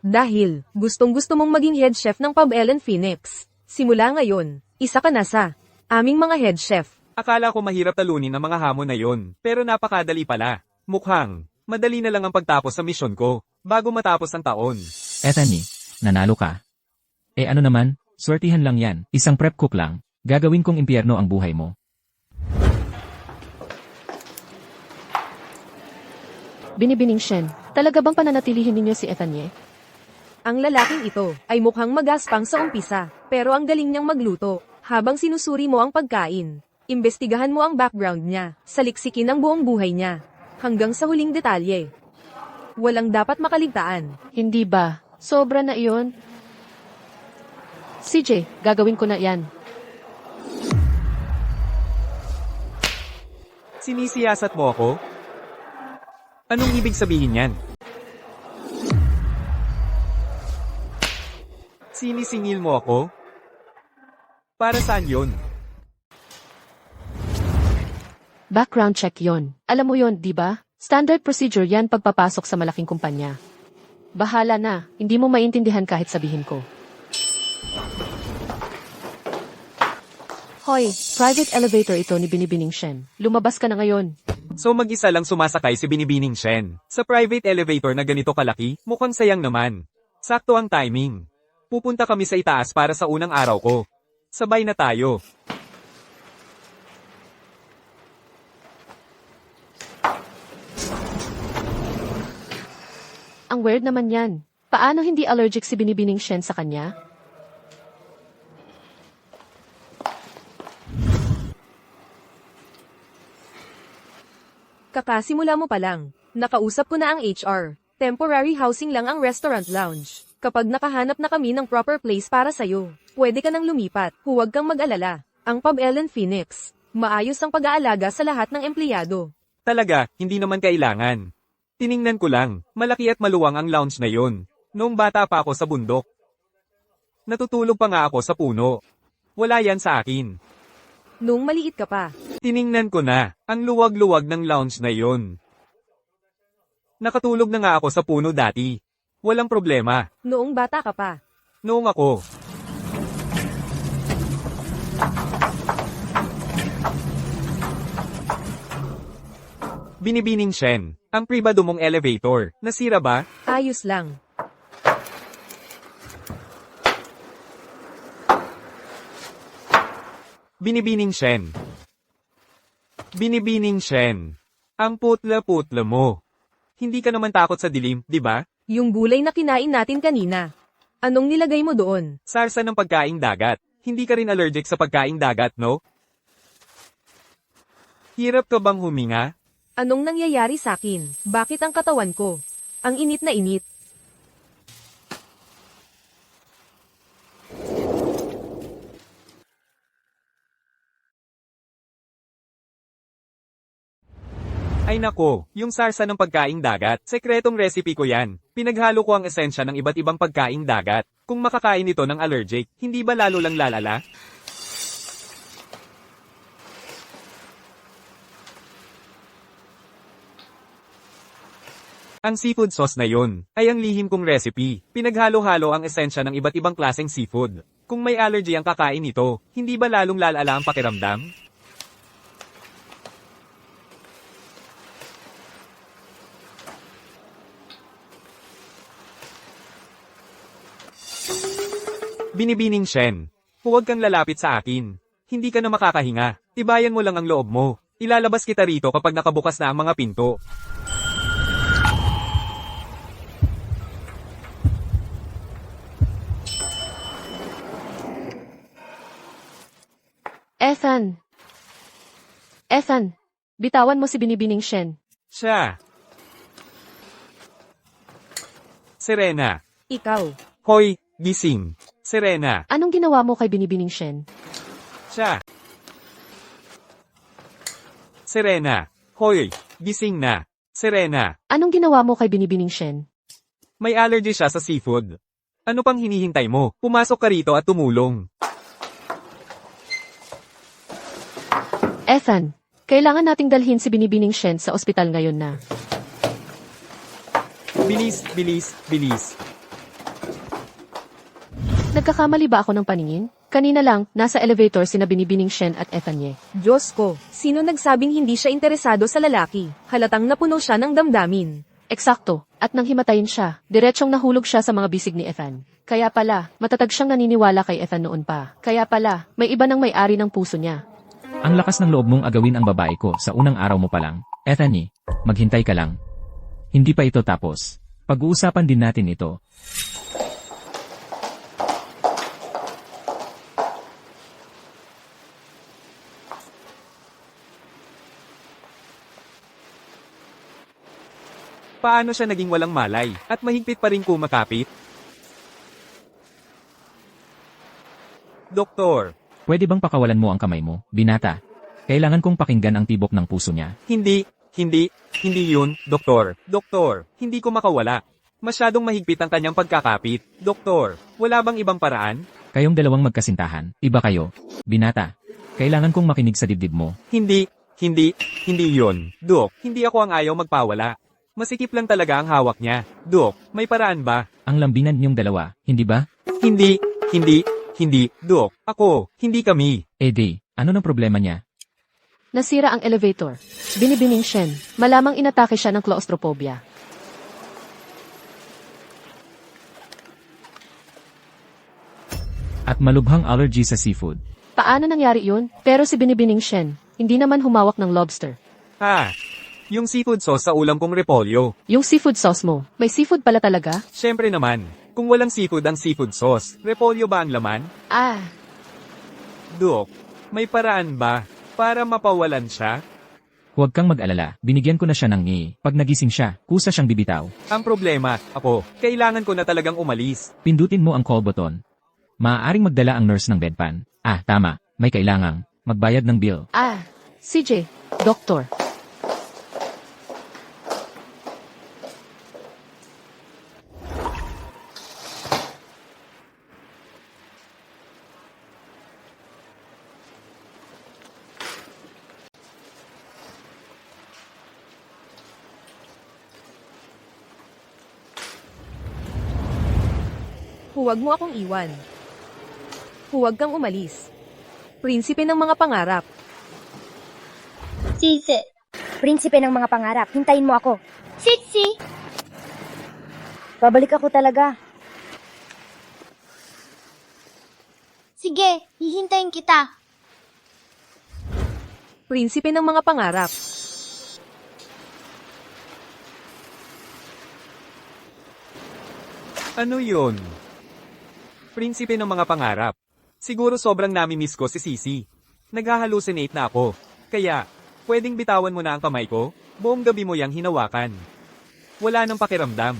Dahil, gustong-gusto mong maging head chef ng Pub Ellen Phoenix. Simula ngayon, isa ka na sa aming mga head chef. Akala ko mahirap talunin ang mga hamon na yon, pero napakadali pala. Mukhang, madali na lang ang pagtapos sa misyon ko, bago matapos ang taon. Ethany, nanalo ka. Eh ano naman, swertihan lang yan, isang prep cook lang, gagawin kong impyerno ang buhay mo. Binibining Shen, talaga bang pananatilihin ninyo si Ethany? Ang lalaking ito ay mukhang magaspang sa umpisa, pero ang galing niyang magluto. Habang sinusuri mo ang pagkain, imbestigahan mo ang background niya, saliksikin ang buong buhay niya, hanggang sa huling detalye. Walang dapat makaligtaan. Hindi ba? Sobra na iyon? CJ, gagawin ko na yan. Sinisiyasat mo ako? Anong ibig sabihin yan? Sinisingil mo ako? Para saan yun? Background check yon. Alam mo yon, di ba? Standard procedure yan pagpapasok sa malaking kumpanya. Bahala na, hindi mo maintindihan kahit sabihin ko. Hoy, private elevator ito ni Binibining Shen. Lumabas ka na ngayon. So mag-isa lang sumasakay si Binibining Shen. Sa private elevator na ganito kalaki, mukhang sayang naman. Sakto ang timing. Pupunta kami sa itaas para sa unang araw ko. Sabay na tayo. Ang weird naman yan. Paano hindi allergic si Binibining Shen sa kanya? Kakasimula mo pa lang. Nakausap ko na ang HR. Temporary housing lang ang restaurant lounge. Kapag nakahanap na kami ng proper place para sa'yo, pwede ka nang lumipat. Huwag kang mag-alala. Ang Pub Ellen Phoenix, maayos ang pag-aalaga sa lahat ng empleyado. Talaga, hindi naman kailangan. Tiningnan ko lang, malaki at maluwang ang lounge na yon. Noong bata pa ako sa bundok. Natutulog pa nga ako sa puno. Wala yan sa akin. Nung maliit ka pa, Tiningnan ko na, ang luwag-luwag ng lounge na yon. Nakatulog na nga ako sa puno dati. Walang problema. noong bata ka pa, Noong ako. Binibining Shen, ang pribado mong elevator, nasira ba? ayos lang. Binibining Shen. Binibining Shen. Ang putla-putla mo. Hindi ka naman takot sa dilim, di ba? Yung gulay na kinain natin kanina. Anong nilagay mo doon? Sarsa ng pagkaing dagat. Hindi ka rin allergic sa pagkaing dagat, no? Hirap ka bang huminga? Anong nangyayari sa akin? Bakit ang katawan ko? Ang init na init. Ay nako, yung sarsa ng pagkaing dagat, sekretong recipe ko yan. Pinaghalo ko ang esensya ng iba't ibang pagkaing dagat. Kung makakain ito ng allergic, hindi ba lalo lang lalala? Ang seafood sauce na yun, ay ang lihim kong recipe. Pinaghalo-halo ang esensya ng iba't ibang klaseng seafood. Kung may allergy ang kakain nito, hindi ba lalong lalala ang pakiramdam? Binibining Shen, huwag kang lalapit sa akin. Hindi ka na makakahinga. Tibayan mo lang ang loob mo. Ilalabas kita rito kapag nakabukas na ang mga pinto. Ethan! Ethan! Bitawan mo si Binibining Shen. Siya. Serena. Ikaw. Hoy, gising. Serena. Anong ginawa mo kay Binibining Shen? Siya. Serena. Hoy, gising na. Serena. Anong ginawa mo kay Binibining Shen? May allergy siya sa seafood. Ano pang hinihintay mo? Pumasok ka rito at tumulong. Ethan, kailangan nating dalhin si Binibining Shen sa ospital ngayon na. Bilis, bilis, bilis. Nagkakamali ba ako ng paningin? Kanina lang, nasa elevator sina Binibining Shen at Ethan Ye. Diyos ko, sino nagsabing hindi siya interesado sa lalaki? Halatang napuno siya ng damdamin. Eksakto, at nang himatayin siya, diretsyong nahulog siya sa mga bisig ni Ethan. Kaya pala, matatag siyang naniniwala kay Ethan noon pa. Kaya pala, may iba ng may-ari ng puso niya. Ang lakas ng loob mong agawin ang babae ko sa unang araw mo pa lang. Ethany, maghintay ka lang. Hindi pa ito tapos. Pag-uusapan din natin ito. Paano siya naging walang malay at mahigpit pa rin kumakapit? Doktor, Pwede bang pakawalan mo ang kamay mo, binata? Kailangan kong pakinggan ang tibok ng puso niya. hindi yun, doktor. Doktor, hindi ko makawala. Masyadong mahigpit ang kanyang pagkakapit. Doktor, wala bang ibang paraan? Kayong dalawang magkasintahan, iba kayo. Binata, kailangan kong makinig sa dibdib mo. Hindi yun. Dok, hindi ako ang ayaw magpawala. Masikip lang talaga ang hawak niya. Dok, may paraan ba? Ang lambingan niyong dalawa, hindi ba? Hindi, Dok. Ako, hindi kami. Di, ano ng problema niya? Nasira ang elevator. Binibining Shen, malamang inatake siya ng claustrophobia. At malubhang allergy sa seafood. Paano nangyari yun? Pero si Binibining Shen, hindi naman humawak ng lobster. Yung seafood sauce sa ulam kong repolyo. Yung seafood sauce mo, may seafood pala talaga? Siyempre naman, kung walang seafood ang seafood sauce, repolyo ba ang laman? Dok, may paraan ba para mapawalan siya? Huwag kang mag-alala, binigyan ko na siya ng ngi. Pag nagising siya, kusa siyang bibitaw. Ang problema, ako, kailangan ko na talagang umalis. Pindutin mo ang call button. Maaaring magdala ang nurse ng bedpan. Tama, may kailangang magbayad ng bill. CJ, doktor. Huwag mo akong iwan. Huwag kang umalis. Prinsipe ng mga pangarap. Sisi. Prinsipe ng mga pangarap, hintayin mo ako. Sitsi. Babalik ako talaga. Sige, hihintayin kita. Prinsipe ng mga pangarap. Ano yun? Prinsipe ng mga pangarap. Siguro sobrang nami-miss ko si Sisi. Naghahalucinate na ako. Kaya, pwedeng bitawan mo na ang kamay ko? Buong gabi mo yang hinawakan. Wala nang pakiramdam.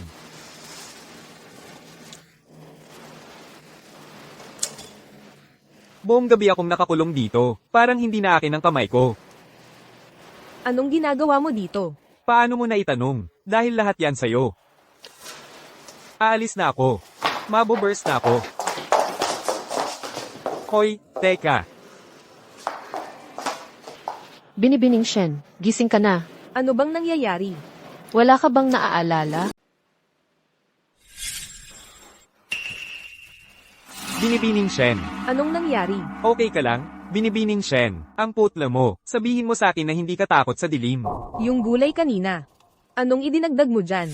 Buong gabi akong nakakulong dito. Parang hindi na akin ang kamay ko. Anong ginagawa mo dito? Paano mo na itanong? Dahil lahat yan sa'yo. Aalis na ako. Maboburst na ako. Hoy, teka. Binibining Shen, gising ka na. Ano bang nangyayari? Wala ka bang naaalala? Binibining Shen. Anong nangyari? Okay ka lang? Binibining Shen. Ang putla mo. Sabihin mo sa akin na hindi ka takot sa dilim. Yung gulay kanina. Anong idinagdag mo dyan?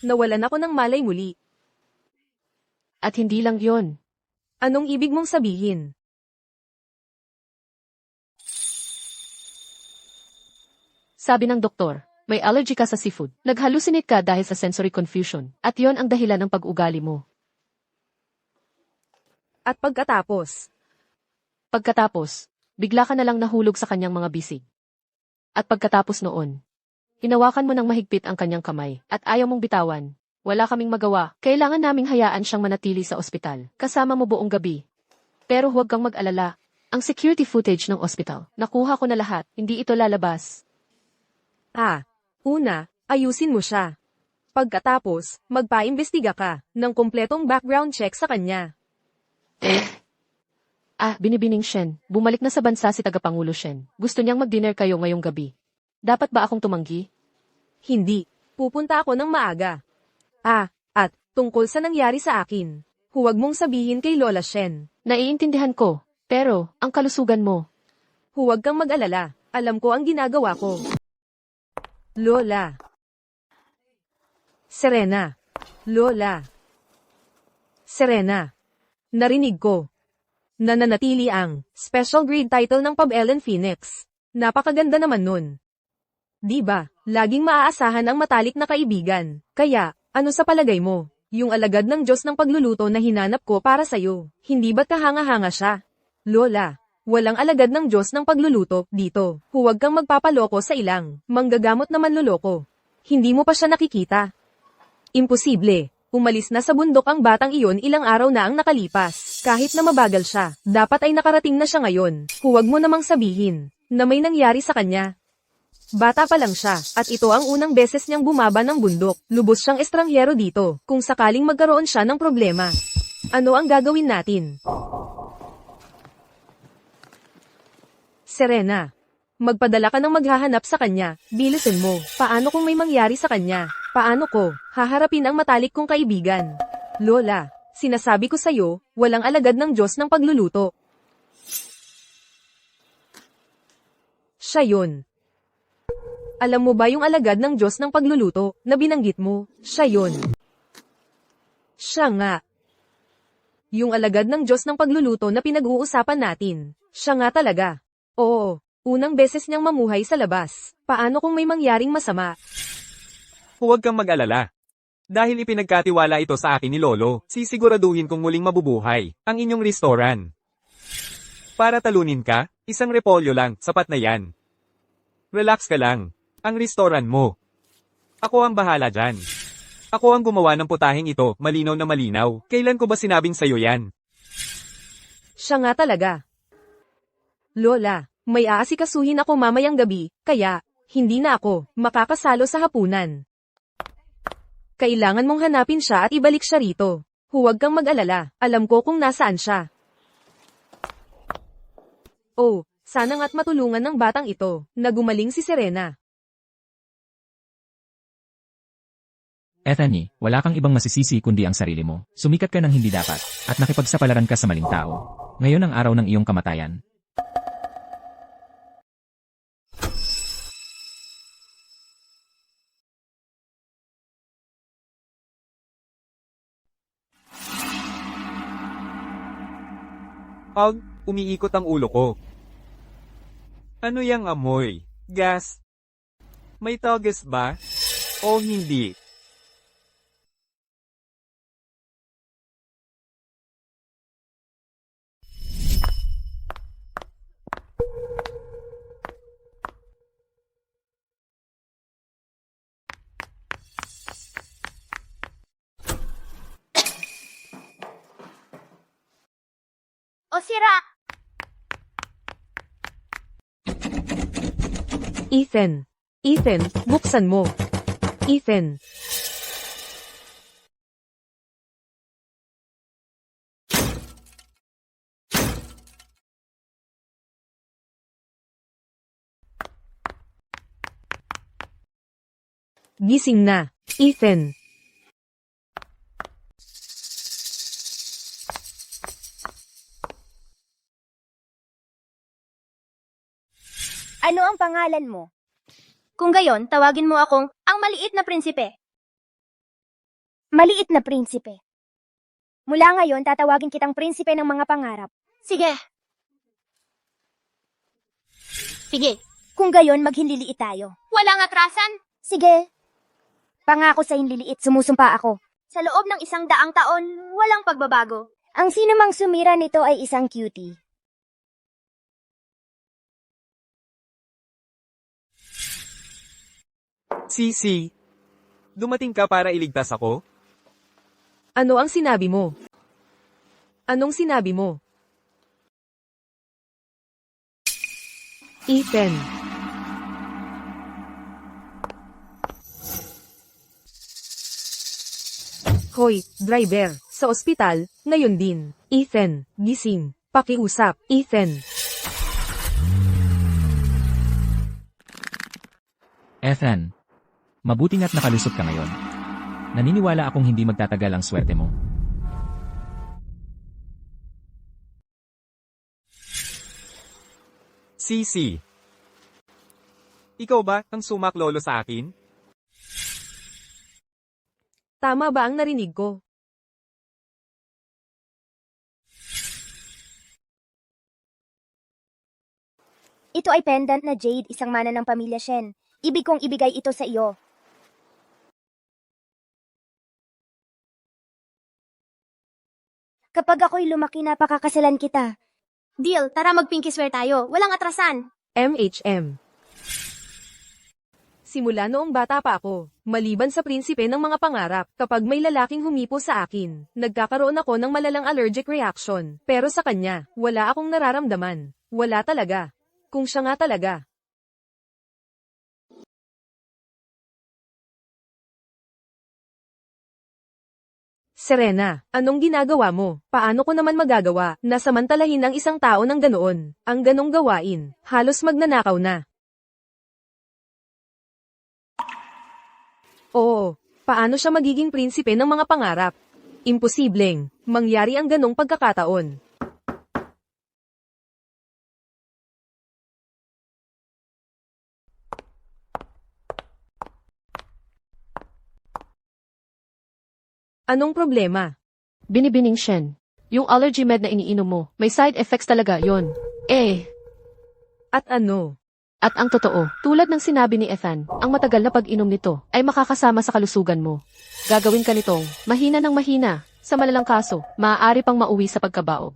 Nawalan ako ng malay muli. At hindi lang yon. Anong ibig mong sabihin? Sabi ng doktor, may allergy ka sa seafood. Nag-hallucinate ka dahil sa sensory confusion. At yon ang dahilan ng pag-ugali mo. At pagkatapos, bigla ka na lang nahulog sa kanyang mga bisig. At pagkatapos noon, hinawakan mo ng mahigpit ang kanyang kamay at ayaw mong bitawan. Wala kaming magawa. Kailangan naming hayaan siyang manatili sa ospital. Kasama mo buong gabi. Pero huwag kang mag-alala. Ang security footage ng ospital, nakuha ko na lahat. Hindi ito lalabas. una, ayusin mo siya. Pagkatapos, magpaimbestiga ka ng kumpletong background check sa kanya. Binibining Shen, bumalik na sa bansa si Tagapangulo Shen. Gusto niyang mag-dinner kayo ngayong gabi. Dapat ba akong tumanggi? Hindi. Pupunta ako ng maaga. At tungkol sa nangyari sa akin. Huwag mong sabihin kay Lola Shen. Naiintindihan ko, pero ang kalusugan mo. Huwag kang mag-alala. Alam ko ang ginagawa ko. Lola. Serena. Lola. Serena. Narinig ko. Nananatili ang special grade title ng Pub Ellen Phoenix. Napakaganda naman nun. Di ba, laging maaasahan ang matalik na kaibigan. Kaya, ano sa palagay mo? Yung alagad ng Diyos ng pagluluto na hinanap ko para sa'yo, hindi ba't kahanga-hanga siya? Lola, walang alagad ng Diyos ng pagluluto dito. Huwag kang magpapaloko sa ilang manggagamot na manloloko. Hindi mo pa siya nakikita. Imposible. Umalis na sa bundok ang batang iyon ilang araw na ang nakalipas. Kahit na mabagal siya, dapat ay nakarating na siya ngayon. Huwag mo namang sabihin na may nangyari sa kanya. Bata pa lang siya, at ito ang unang beses niyang bumaba ng bundok. Lubos siyang estranghero dito, kung sakaling magkaroon siya ng problema. Ano ang gagawin natin? Serena, magpadala ka ng maghahanap sa kanya. Bilisin mo. Paano kung may mangyari sa kanya? Paano ko haharapin ang matalik kong kaibigan? Lola, sinasabi ko sa'yo, walang alagad ng Diyos ng pagluluto. Siya yun. Alam mo ba yung alagad ng Diyos ng pagluluto na binanggit mo? Siya yun. Siya nga. Yung alagad ng Diyos ng pagluluto na pinag-uusapan natin. Siya nga talaga. Oo, unang beses niyang mamuhay sa labas. Paano kung may mangyaring masama? Huwag kang mag-alala. Dahil ipinagkatiwala ito sa akin ni Lolo, sisiguraduhin kong muling mabubuhay ang inyong restoran. Para talunin ka, isang repolyo lang, sapat na yan. Relax ka lang. Ang restoran mo. Ako ang bahala dyan. Ako ang gumawa ng putaheng ito, malinaw na malinaw. Kailan ko ba sinabing sa'yo yan? Siya nga talaga. Lola, may aasikasuhin ako mamayang gabi, kaya, hindi na ako makakasalo sa hapunan. Kailangan mong hanapin siya at ibalik siya rito. Huwag kang mag-alala, alam ko kung nasaan siya. Oh, sana nga't matulungan ng batang ito, na gumaling si Serena. Ethany, wala kang ibang masisisi kundi ang sarili mo. Sumikat ka ng hindi dapat, at nakipagsapalaran ka sa maling tao. Ngayon ang araw ng iyong kamatayan. Umiikot ang ulo ko. Ano yang amoy? Gas? May toges ba? O hindi? O sira! Ethan, buksan mo. Ethan. Gising na, Ethan. Ano ang pangalan mo? Kung gayon, tawagin mo akong ang maliit na prinsipe. Maliit na prinsipe. Mula ngayon, tatawagin kitang prinsipe ng mga pangarap. Sige. Sige. Kung gayon, maghinliliit tayo. Walang atrasan. Sige. Pangako sa hinliliit, sumusumpa ako. Sa loob ng 100 taon, walang pagbabago. Ang sinumang sumira nito ay isang cutie. Sisi, dumating ka para iligtas ako? Ano ang sinabi mo? Anong sinabi mo? Ethan. Hoy, driver, sa ospital, ngayon din. Ethan, gising. Pakiusap, Ethan. Ethan, mabuti nga't nakalusot ka ngayon. Naniniwala akong hindi magtatagal ang swerte mo. Sisi. Ikaw ba ang sumaklolo sa akin? Tama ba ang narinig ko? Ito ay pendant na jade, isang mana ng pamilya Shen. Ibig kong ibigay ito sa iyo. Kapag ako'y lumaki na pakakasalan kita. Deal, tara mag-pinky swear tayo. Walang atrasan. MHM. Simula noong bata pa ako, maliban sa prinsipe ng mga pangarap, kapag may lalaking humipo sa akin, nagkakaroon ako ng malalang allergic reaction. Pero sa kanya, wala akong nararamdaman. Wala talaga. Kung siya nga talaga. Serena, anong ginagawa mo? Paano ko naman magagawa na samantalahin ang isang tao ng ganoon? Ang ganong gawain, halos magnanakaw na. Oo, paano siya magiging prinsipe ng mga pangarap? Imposibleng mangyari ang ganong pagkakataon. Anong problema? Binibining Shen. Yung allergy med na iniinom mo, may side effects talaga yon. At ano? At ang totoo, tulad ng sinabi ni Ethan, ang matagal na pag-inom nito ay makakasama sa kalusugan mo. Gagawin ka nitong mahina ng mahina. Sa malalang kaso, maaari pang mauwi sa pagkabaog.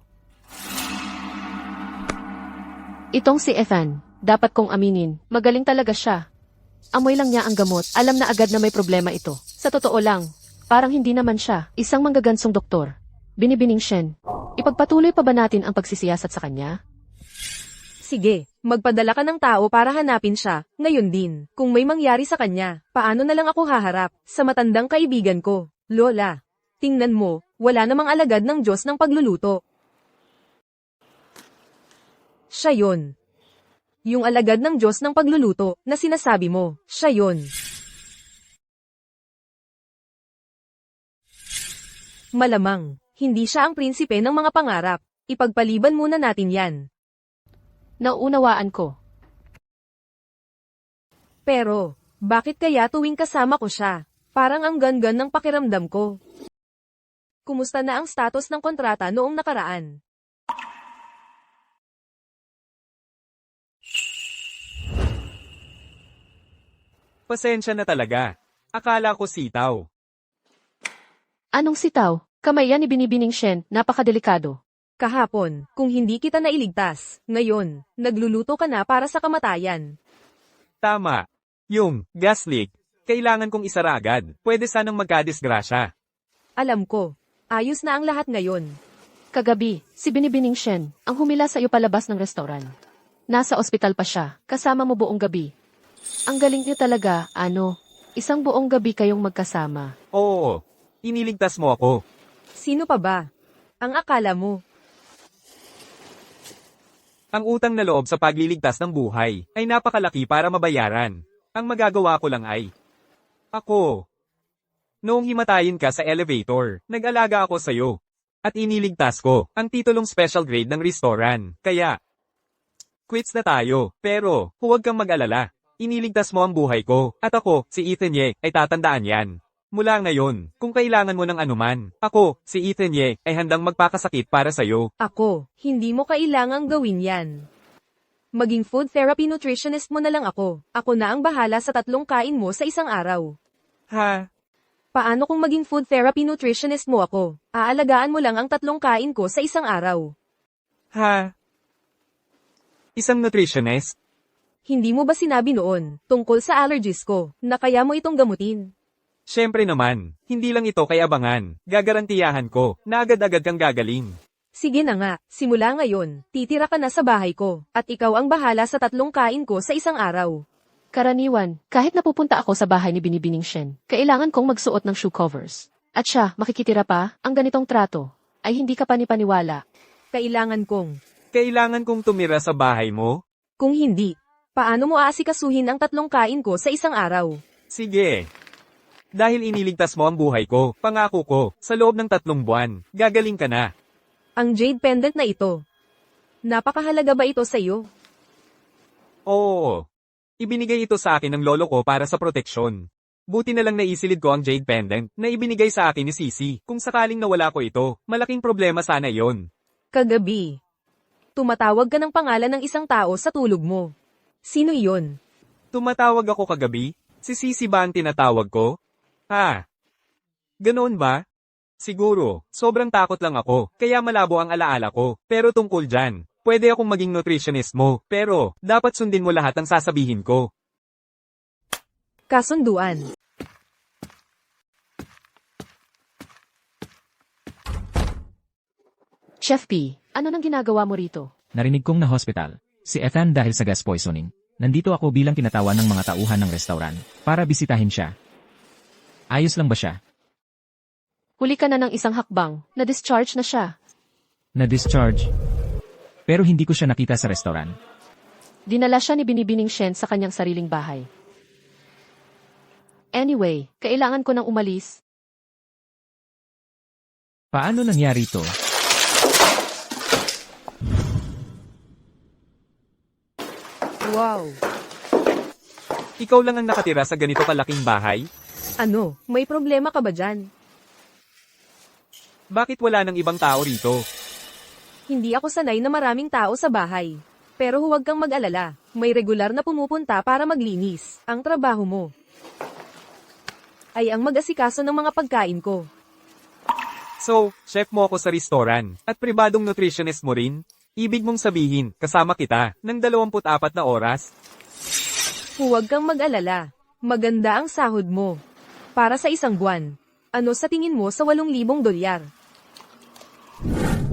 Itong si Ethan, dapat kong aminin, magaling talaga siya. Amoy lang niya ang gamot, alam na agad na may problema ito. Sa totoo lang, parang hindi naman siya, isang manggagansong doktor. Binibining Shen, ipagpatuloy pa ba natin ang pagsisiyasat sa kanya? Sige, magpadala ka ng tao para hanapin siya, ngayon din. Kung may mangyari sa kanya, paano na lang ako haharap sa matandang kaibigan ko? Lola, tingnan mo, wala namang alagad ng Diyos ng pagluluto. Siya yun. Yung alagad ng Diyos ng pagluluto na sinasabi mo, siya yun. Malamang, hindi siya ang prinsipe ng mga pangarap. Ipagpaliban muna natin yan. Nauunawaan ko. Pero, bakit kaya tuwing kasama ko siya, parang ang gan-gan ng pakiramdam ko? Kumusta na ang status ng kontrata noong nakaraan? Pasensya na talaga. Akala ko sitaw. Anong sitaw? Kamay yan ni Binibining Shen, napakadelikado. Kahapon, kung hindi kita nailigtas, ngayon, nagluluto ka na para sa kamatayan. Tama. Yung gas leak, kailangan kong isara agad. Pwede sanang magkadisgrasya. Alam ko, ayos na ang lahat ngayon. Kagabi, si Binibining Shen, ang humila sa iyo palabas ng restoran. Nasa ospital pa siya, kasama mo buong gabi. Ang galing niyo talaga, isang buong gabi kayong magkasama. Oo, iniligtas mo ako. Sino pa ba? Ang akala mo? Ang utang na loob sa pagliligtas ng buhay ay napakalaki para mabayaran. Ang magagawa ko lang ay, ako. Noong himatayin ka sa elevator, nag-alaga ako sa'yo. At iniligtas ko ang titulong special grade ng restoran. Kaya, quits na tayo. Pero, huwag kang mag-alala. Iniligtas mo ang buhay ko. At ako, si Ethan Ye, ay tatandaan yan. Mula ngayon, kung kailangan mo ng anuman, ako, si Ethan Ye, ay handang magpakasakit para sa'yo. Ako, hindi mo kailangang gawin yan. Maging food therapy nutritionist mo na lang ako. Ako na ang bahala sa 3 kain mo sa isang araw. Ha? Paano kung maging food therapy nutritionist mo ako? Aalagaan mo lang ang 3 kain ko sa isang araw. Ha? Isang nutritionist? Hindi mo ba sinabi noon, tungkol sa allergies ko, na kaya mo itong gamutin? Siyempre naman, hindi lang ito kay abangan. Gagarantiyahan ko na agad-agad kang gagaling. Sige na nga, simula ngayon, titira ka na sa bahay ko, at ikaw ang bahala sa 3 kain ko sa isang araw. Karaniwan, kahit napupunta ako sa bahay ni Binibining Shen, kailangan kong magsuot ng shoe covers. At siya, makikitira pa, ang ganitong trato, ay hindi ka panipaniwala. Kailangan kong tumira sa bahay mo? Kung hindi, paano mo aasikasuhin ang 3 kain ko sa isang araw? Sige. Dahil iniligtas mo ang buhay ko, pangako ko, sa loob ng 3 buwan, gagaling ka na. Ang jade pendant na ito. Napakahalaga ba ito sa iyo? Oo. Ibinigay ito sa akin ng lolo ko para sa proteksyon. Buti na lang naisilid ko ang jade pendant na ibinigay sa akin ni Sisi. Kung sakaling nawala ko ito, malaking problema sana yon. Kagabi, tumatawag ka ng pangalan ng isang tao sa tulog mo. Sino iyon? Tumatawag ako kagabi? Si Sisi ba ang tinatawag ko? Ganoon ba? Siguro, sobrang takot lang ako, kaya malabo ang alaala ko. Pero tungkol dyan, pwede akong maging nutritionist mo, pero dapat sundin mo lahat ng sasabihin ko. Kasunduan. Chef P, ano nang ginagawa mo rito? Narinig kong na hospital. Si Ethan dahil sa gas poisoning. Nandito ako bilang kinatawan ng mga tauhan ng restaurant para bisitahin siya. Ayos lang ba siya? Huli ka na ng isang hakbang, na-discharge na siya. Na-discharge? Pero hindi ko siya nakita sa restaurant. Dinala siya ni Binibining Shen sa kanyang sariling bahay. Anyway, kailangan ko nang umalis. Paano nangyari ito? Wow. Ikaw lang ang nakatira sa ganito kalaking bahay? Ano, may problema ka ba dyan? Bakit wala nang ibang tao rito? Hindi ako sanay na maraming tao sa bahay. Pero huwag kang mag-alala, may regular na pumupunta para maglinis. Ang trabaho mo ay ang mag-asikaso ng mga pagkain ko. So, chef mo ako sa restaurant, at pribadong nutritionist mo rin? Ibig mong sabihin, kasama kita, ng 24 na oras? Huwag kang mag-alala, maganda ang sahod mo. Para sa isang buwan, ano sa tingin mo sa $8,000? $8,000.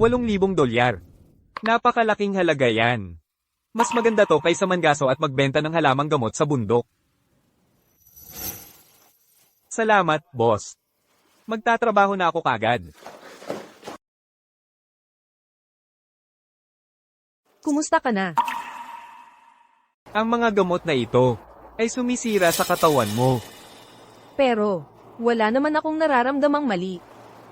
Napakalaking halaga yan. Mas maganda to kaysa mangaso at magbenta ng halamang gamot sa bundok. Salamat, boss. Magtatrabaho na ako kagad. Kumusta ka na? Ang mga gamot na ito ay sumisira sa katawan mo. Pero, wala naman akong nararamdamang mali.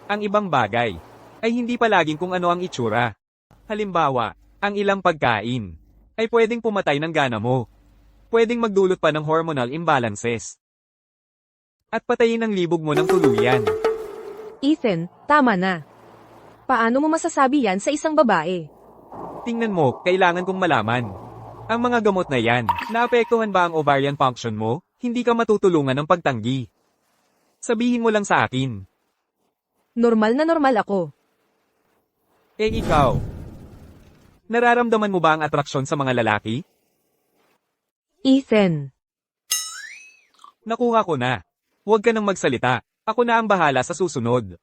Ang ibang bagay ay hindi palaging kung ano ang itsura. Halimbawa, ang ilang pagkain ay pwedeng pumatay ng gana mo. Pwedeng magdulot pa ng hormonal imbalances. At patayin ang libog mo ng tuluyan. Ethan, tama na. Paano mo masasabi yan sa isang babae? Tingnan mo, kailangan kong malaman. Ang mga gamot na yan, naapektuhan ba ang ovarian function mo? Hindi ka matutulungan ng pagtanggi. Sabihin mo lang sa akin. Normal na normal ako. Eh ikaw, nararamdaman mo ba ang atraksyon sa mga lalaki? Ethan, Nakuha ko na. Huwag ka nang magsalita. Ako na ang bahala sa susunod.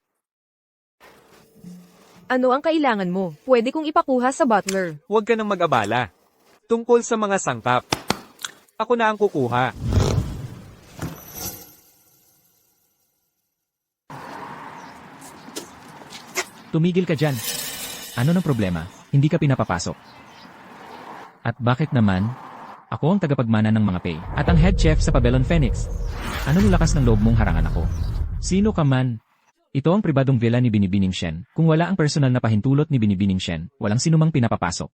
ano ang kailangan mo? Pwede kong ipakuha sa butler. Huwag ka nang mag-abala. Tungkol sa mga sangkap, ako na ang kukuha. Tumigil ka dyan. Ano ng problema? Hindi ka pinapapasok. At bakit naman? Ako ang tagapagmana ng mga pay, at ang head chef sa Pabellon Phoenix. Anong lakas ng loob mong harangan ako? Sino ka man? Ito ang pribadong villa ni Binibining Shen. Kung wala ang personal na pahintulot ni Binibining Shen, walang sinumang pinapapasok.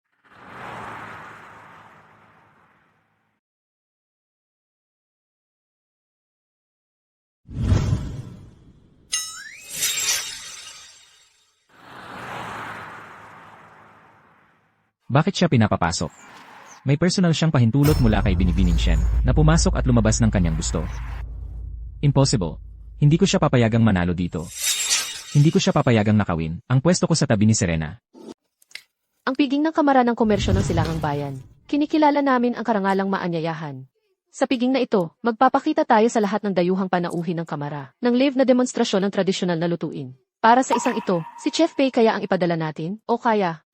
Bakit siya pinapapasok? May personal siyang pahintulot mula kay Binibining Shen na pumasok at lumabas ng kanyang gusto. Impossible. Hindi ko siya papayagang manalo dito. Hindi ko siya papayagang nakawin ang pwesto ko sa tabi ni Serena. Ang piging ng Kamara ng Komersyo ng Silangang Bayan. Kinikilala namin ang karangalang maanyayahan. Sa piging na ito, magpapakita tayo sa lahat ng dayuhang panauhin ng Kamara ng live na demonstrasyon ng tradisyonal na lutuin. Para sa isang ito, si Chef Pei kaya ang ipadala natin? O kaya?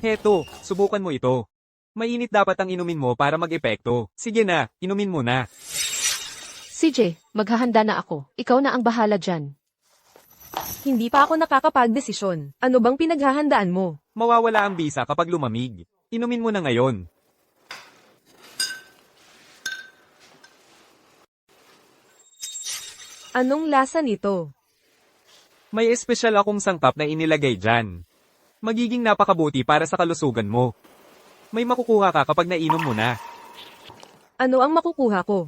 Heto, subukan mo ito. Mainit dapat ang inumin mo para mag-epekto. Sige na, inumin mo na. CJ, maghahanda na ako. Ikaw na ang bahala dyan. Hindi pa ako nakakapagdesisyon. Ano bang pinaghahandaan mo? Mawawala ang bisa kapag lumamig. Inumin mo na ngayon. Anong lasa nito? May espesyal akong sangkap na inilagay dyan. Magiging napakabuti para sa kalusugan mo. May makukuha ka kapag nainom mo na. Ano ang makukuha ko?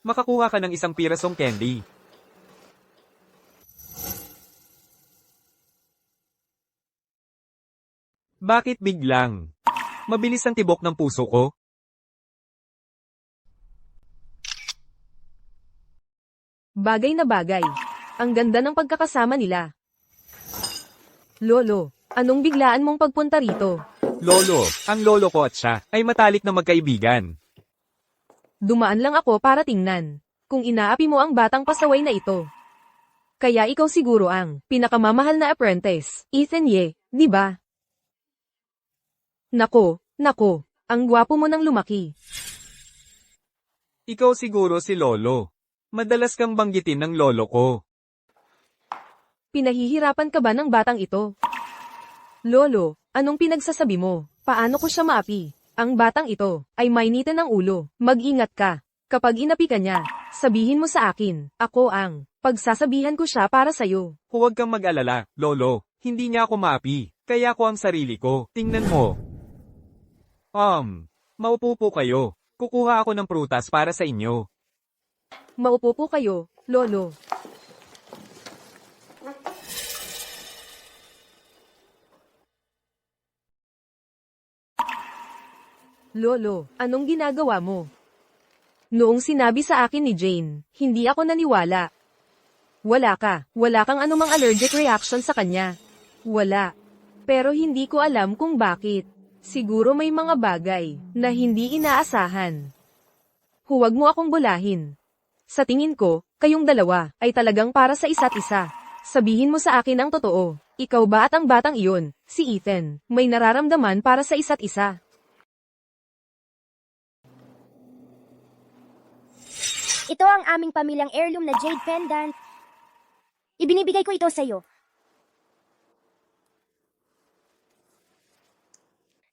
Makakuha ka ng isang pirasong candy. Bakit biglang? Mabilis ang tibok ng puso ko. Bagay na bagay. Ang ganda ng pagkakasama nila. Lolo, anong biglaan mong pagpunta rito? Lolo, ang lolo ko at siya ay matalik na magkaibigan. Dumaan lang ako para tingnan kung inaapi mo ang batang pasaway na ito. Kaya ikaw siguro ang pinakamamahal na apprentice, Ethan Ye, di ba? Nako, ang gwapo mo nang lumaki. Ikaw siguro si Lolo. Madalas kang banggitin ng lolo ko. Pinahihirapan ka ba ng batang ito? Lolo, anong pinagsasabi mo? Paano ko siya maapi? Ang batang ito ay mainitin ng ulo. Mag-ingat ka. Kapag inapi ka niya, sabihin mo sa akin, ako ang pagsasabihan ko siya para sa'yo. Huwag kang mag-alala, Lolo. Hindi niya ako maapi. Kaya ko ang sarili ko. Tingnan mo. Maupo po kayo. Kukuha ako ng prutas para sa inyo. Maupo po kayo, Lolo. Lolo, anong ginagawa mo? Noong sinabi sa akin ni Jane, hindi ako naniwala. Wala kang anumang allergic reaction sa kanya. Wala. Pero hindi ko alam kung bakit. Siguro may mga bagay na hindi inaasahan. Huwag mo akong bulahin. Sa tingin ko, kayong dalawa ay talagang para sa isa't isa. Sabihin mo sa akin ang totoo. Ikaw ba at ang batang iyon, si Ethan, may nararamdaman para sa isa't isa? Ito ang aming pamilyang heirloom na jade pendant. Ibinibigay ko ito sa'yo.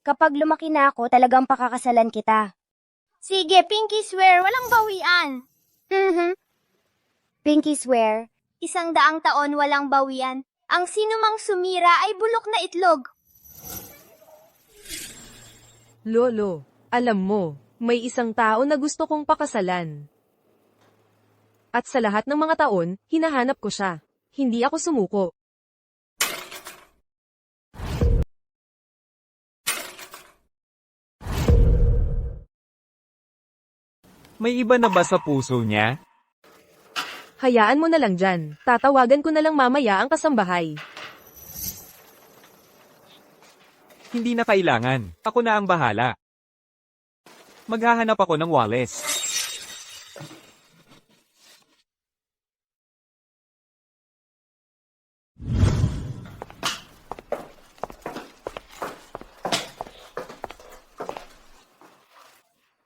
Kapag lumaki na ako, talagang pakakasalan kita. Sige, Pinky swear, walang bawian. Pinky swear. 100 taon walang bawian. Ang sinumang sumira ay bulok na itlog. Lolo, alam mo, may isang tao na gusto kong pakasalan. At sa lahat ng mga taon, hinahanap ko siya. Hindi ako sumuko. May iba na ba sa puso niya? Hayaan mo na lang dyan. Tatawagan ko na lang mamaya ang kasambahay. Hindi na kailangan. Ako na ang bahala. Maghahanap ako ng Wallace.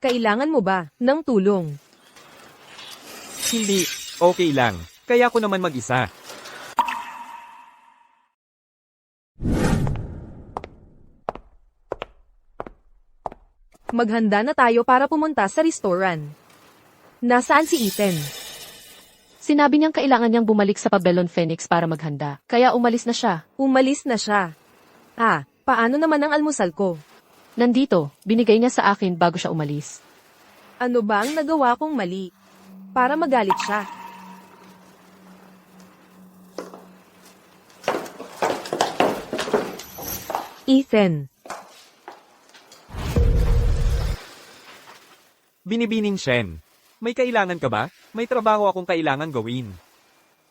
Kailangan mo ba ng tulong? Hindi. Okay lang. Kaya ko naman mag-isa. Maghanda na tayo para pumunta sa restaurant. Nasaan si Ethan? Sinabi niyang kailangan niyang bumalik sa Pabellon Phoenix para maghanda, kaya umalis na siya. Umalis na siya. Paano naman ang almusal ko? Nandito, binigay niya sa akin bago siya umalis. Ano ba ang nagawa kong mali? Para magalit siya. Ethan, Binibining Shen. May kailangan ka ba? May trabaho akong kailangan gawin.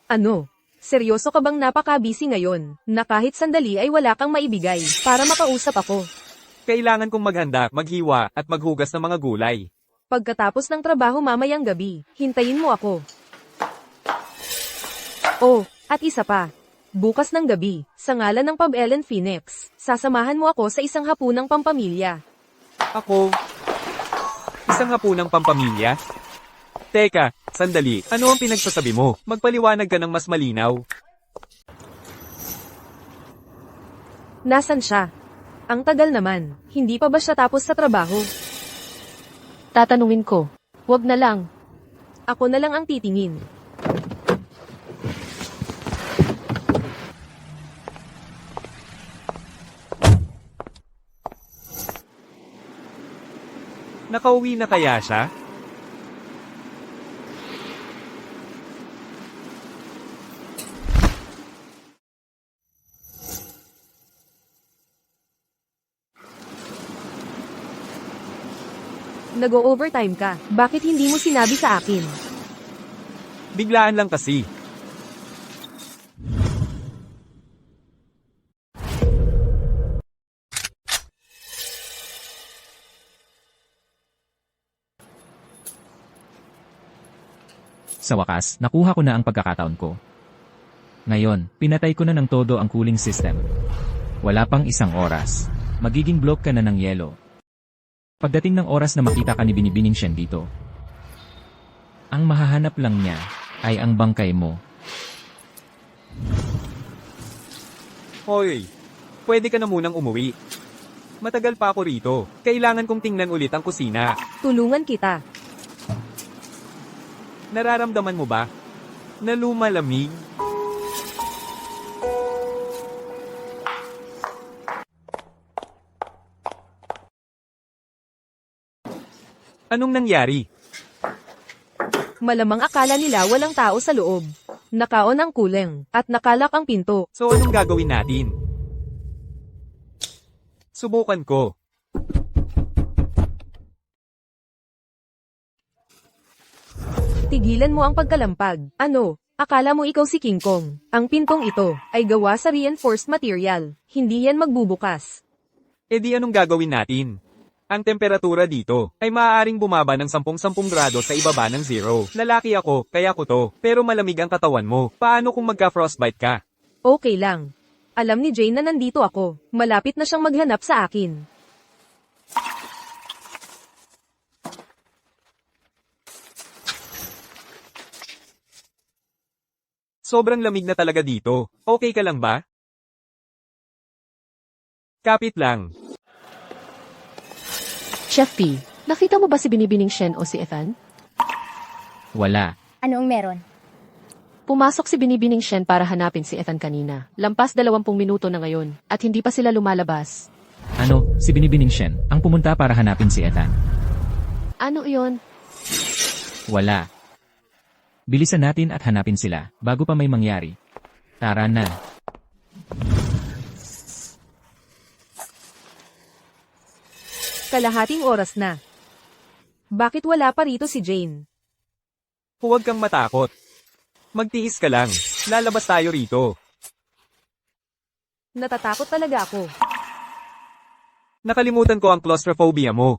ano? Seryoso ka bang napaka-busy ngayon, na kahit sandali ay wala kang maibigay, para makausap ako? Kailangan kong maghanda, maghiwa, at maghugas ng mga gulay. Pagkatapos ng trabaho mamayang gabi, hintayin mo ako. Oh, at isa pa. Bukas ng gabi, sa ngalan ng Pabellon Phoenix, sasamahan mo ako sa isang hapunang pampamilya. Ako? Isang hapunang pampamilya? Teka, sandali. Ano ang pinagsasabi mo? Magpaliwanag ka ng mas malinaw. Nasaan siya? Ang tagal naman. Hindi pa ba siya tapos sa trabaho? Tatanungin ko. Wag na lang. Ako na lang ang titingin. Nakauwi na kaya siya? Nag-o-overtime ka. Bakit hindi mo sinabi sa akin? Biglaan lang kasi. Sa wakas, nakuha ko na ang pagkakataon ko. Ngayon, pinatay ko na ng todo ang cooling system. Wala pang isang oras. Magiging block ka na ng yelo. Pagdating ng oras na makita ka ni Binibining Shen dito, ang mahahanap lang niya ay ang bangkay mo. Hoy, pwede ka na munang umuwi. Matagal pa ako rito. Kailangan kong tingnan ulit ang kusina. Tulungan kita. Nararamdaman mo ba? Na lumalamig? Anong nangyari? Malamang akala nila walang tao sa loob. Nakaon ang kuleng, at nakalak ang pinto. So anong gagawin natin? Subukan ko. Tigilan mo ang pagkalampag. Ano? Akala mo ikaw si King Kong. Ang pintong ito ay gawa sa reinforced material. Hindi yan magbubukas. E di anong gagawin natin? Ang temperatura dito ay maaaring bumaba ng 10-10 grado sa ibaba ng 0. Lalaki ako, kaya ko to. Pero malamig ang katawan mo. Paano kung magka-frostbite ka? Okay lang. Alam ni Jane na nandito ako. Malapit na siyang maghanap sa akin. Sobrang lamig na talaga dito. Okay ka lang ba? Kapit lang. Chef P, nakita mo ba si Binibining Shen o si Ethan? Wala. Anong meron? Pumasok si Binibining Shen para hanapin si Ethan kanina. Lampas 20 minuto na ngayon, at hindi pa sila lumalabas. Ano, si Binibining Shen, ang pumunta para hanapin si Ethan. Ano iyon? Wala. Bilisan natin at hanapin sila, bago pa may mangyari. Tara na. Kalahating oras na. Bakit wala pa rito si Jane? Huwag kang matakot. Magtiis ka lang. Lalabas tayo rito. Natatakot talaga ako. Nakalimutan ko ang claustrophobia mo.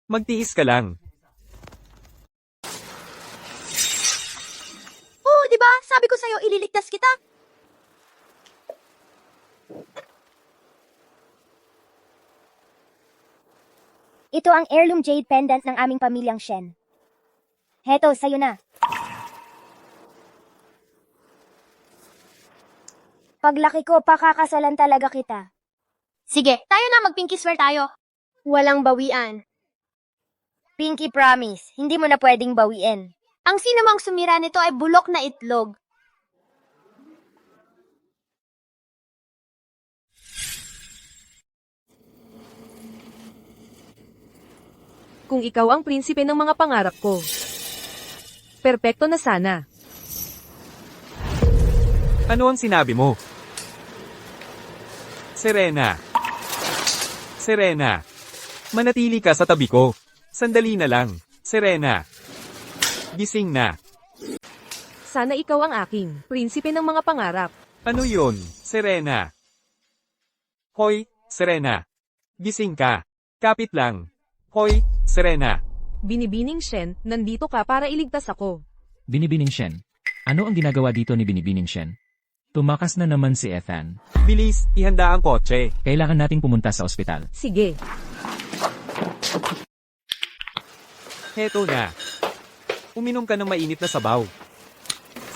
Magtiis ka lang. Oh, di ba? Sabi ko sa'yo, ililigtas kita. Ito ang heirloom jade pendant ng aming pamilyang Shen. Heto, sa'yo na. Paglaki ko, pakakasalan talaga kita. Sige, tayo na, mag-pinky swear tayo. Walang bawian. Pinky promise, hindi mo na pwedeng bawiin. Ang sinumang sumira nito ay bulok na itlog. Kung ikaw ang prinsipe ng mga pangarap ko. Perpekto na sana. Ano ang sinabi mo? Serena. Serena. Manatili ka sa tabi ko. Sandali na lang. Serena. Gising na. Sana ikaw ang aking prinsipe ng mga pangarap. Ano yun, Serena? Hoy, Serena. Gising ka. Kapit lang. Hoy, Serena. Binibining Shen, nandito ka para iligtas ako. Binibining Shen. Ano ang ginagawa dito ni Binibining Shen? Tumakas na naman si Ethan. Bilis, ihanda ang kotse. Kailangan nating pumunta sa ospital. Sige. Heto na. Uminom ka ng mainit na sabaw.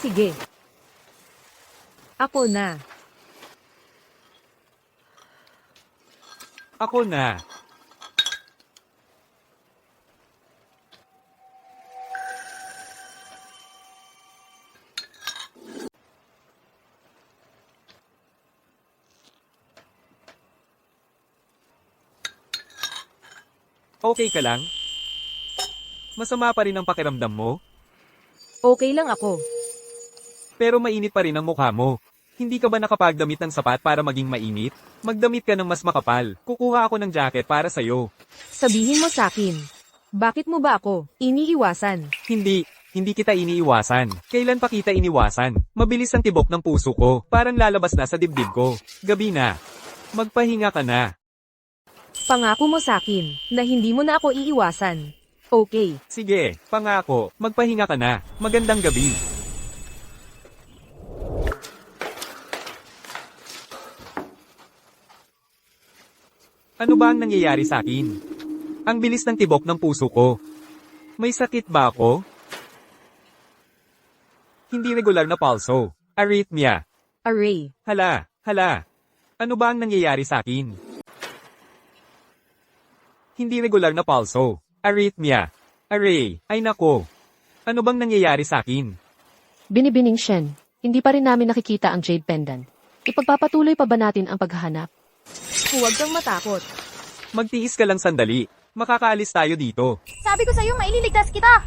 Sige. Ako na. Ako na. Okay ka lang? Masama pa rin ang pakiramdam mo, Okay lang ako. pero mainit pa rin ang mukha mo. Hindi ka ba nakapagdamit ng sapat para maging mainit? Magdamit ka ng mas makapal. Kukuha ako ng jacket para sa'yo. Sabihin mo sa'kin. Bakit mo ba ako iniiwasan? Hindi kita iniiwasan. Kailan pa kita iniwasan? Mabilis ang tibok ng puso ko. Parang lalabas na sa dibdib ko. Gabi na. Magpahinga ka na. Pangako mo sa'kin na hindi mo na ako iiwasan. Okay. Sige, pangako. Magpahinga ka na. Magandang gabi. Ano ba ang nangyayari sa akin? Ang bilis ng tibok ng puso ko. May sakit ba ako? Hindi regular na pulso. Arrhythmia. Array. Hala. Ano ba ang nangyayari sa akin? Hindi regular na pulso. Arrhythmia. Array. Ay nako. Ano bang nangyayari sa akin? Binibining Shen, hindi pa rin namin nakikita ang Jade Pendant. Ipagpapatuloy pa ba natin ang paghahanap? Huwag kang matakot. Magtiis ka lang sandali. Makakaalis tayo dito. Sabi ko sa'yo, maililigtas kita!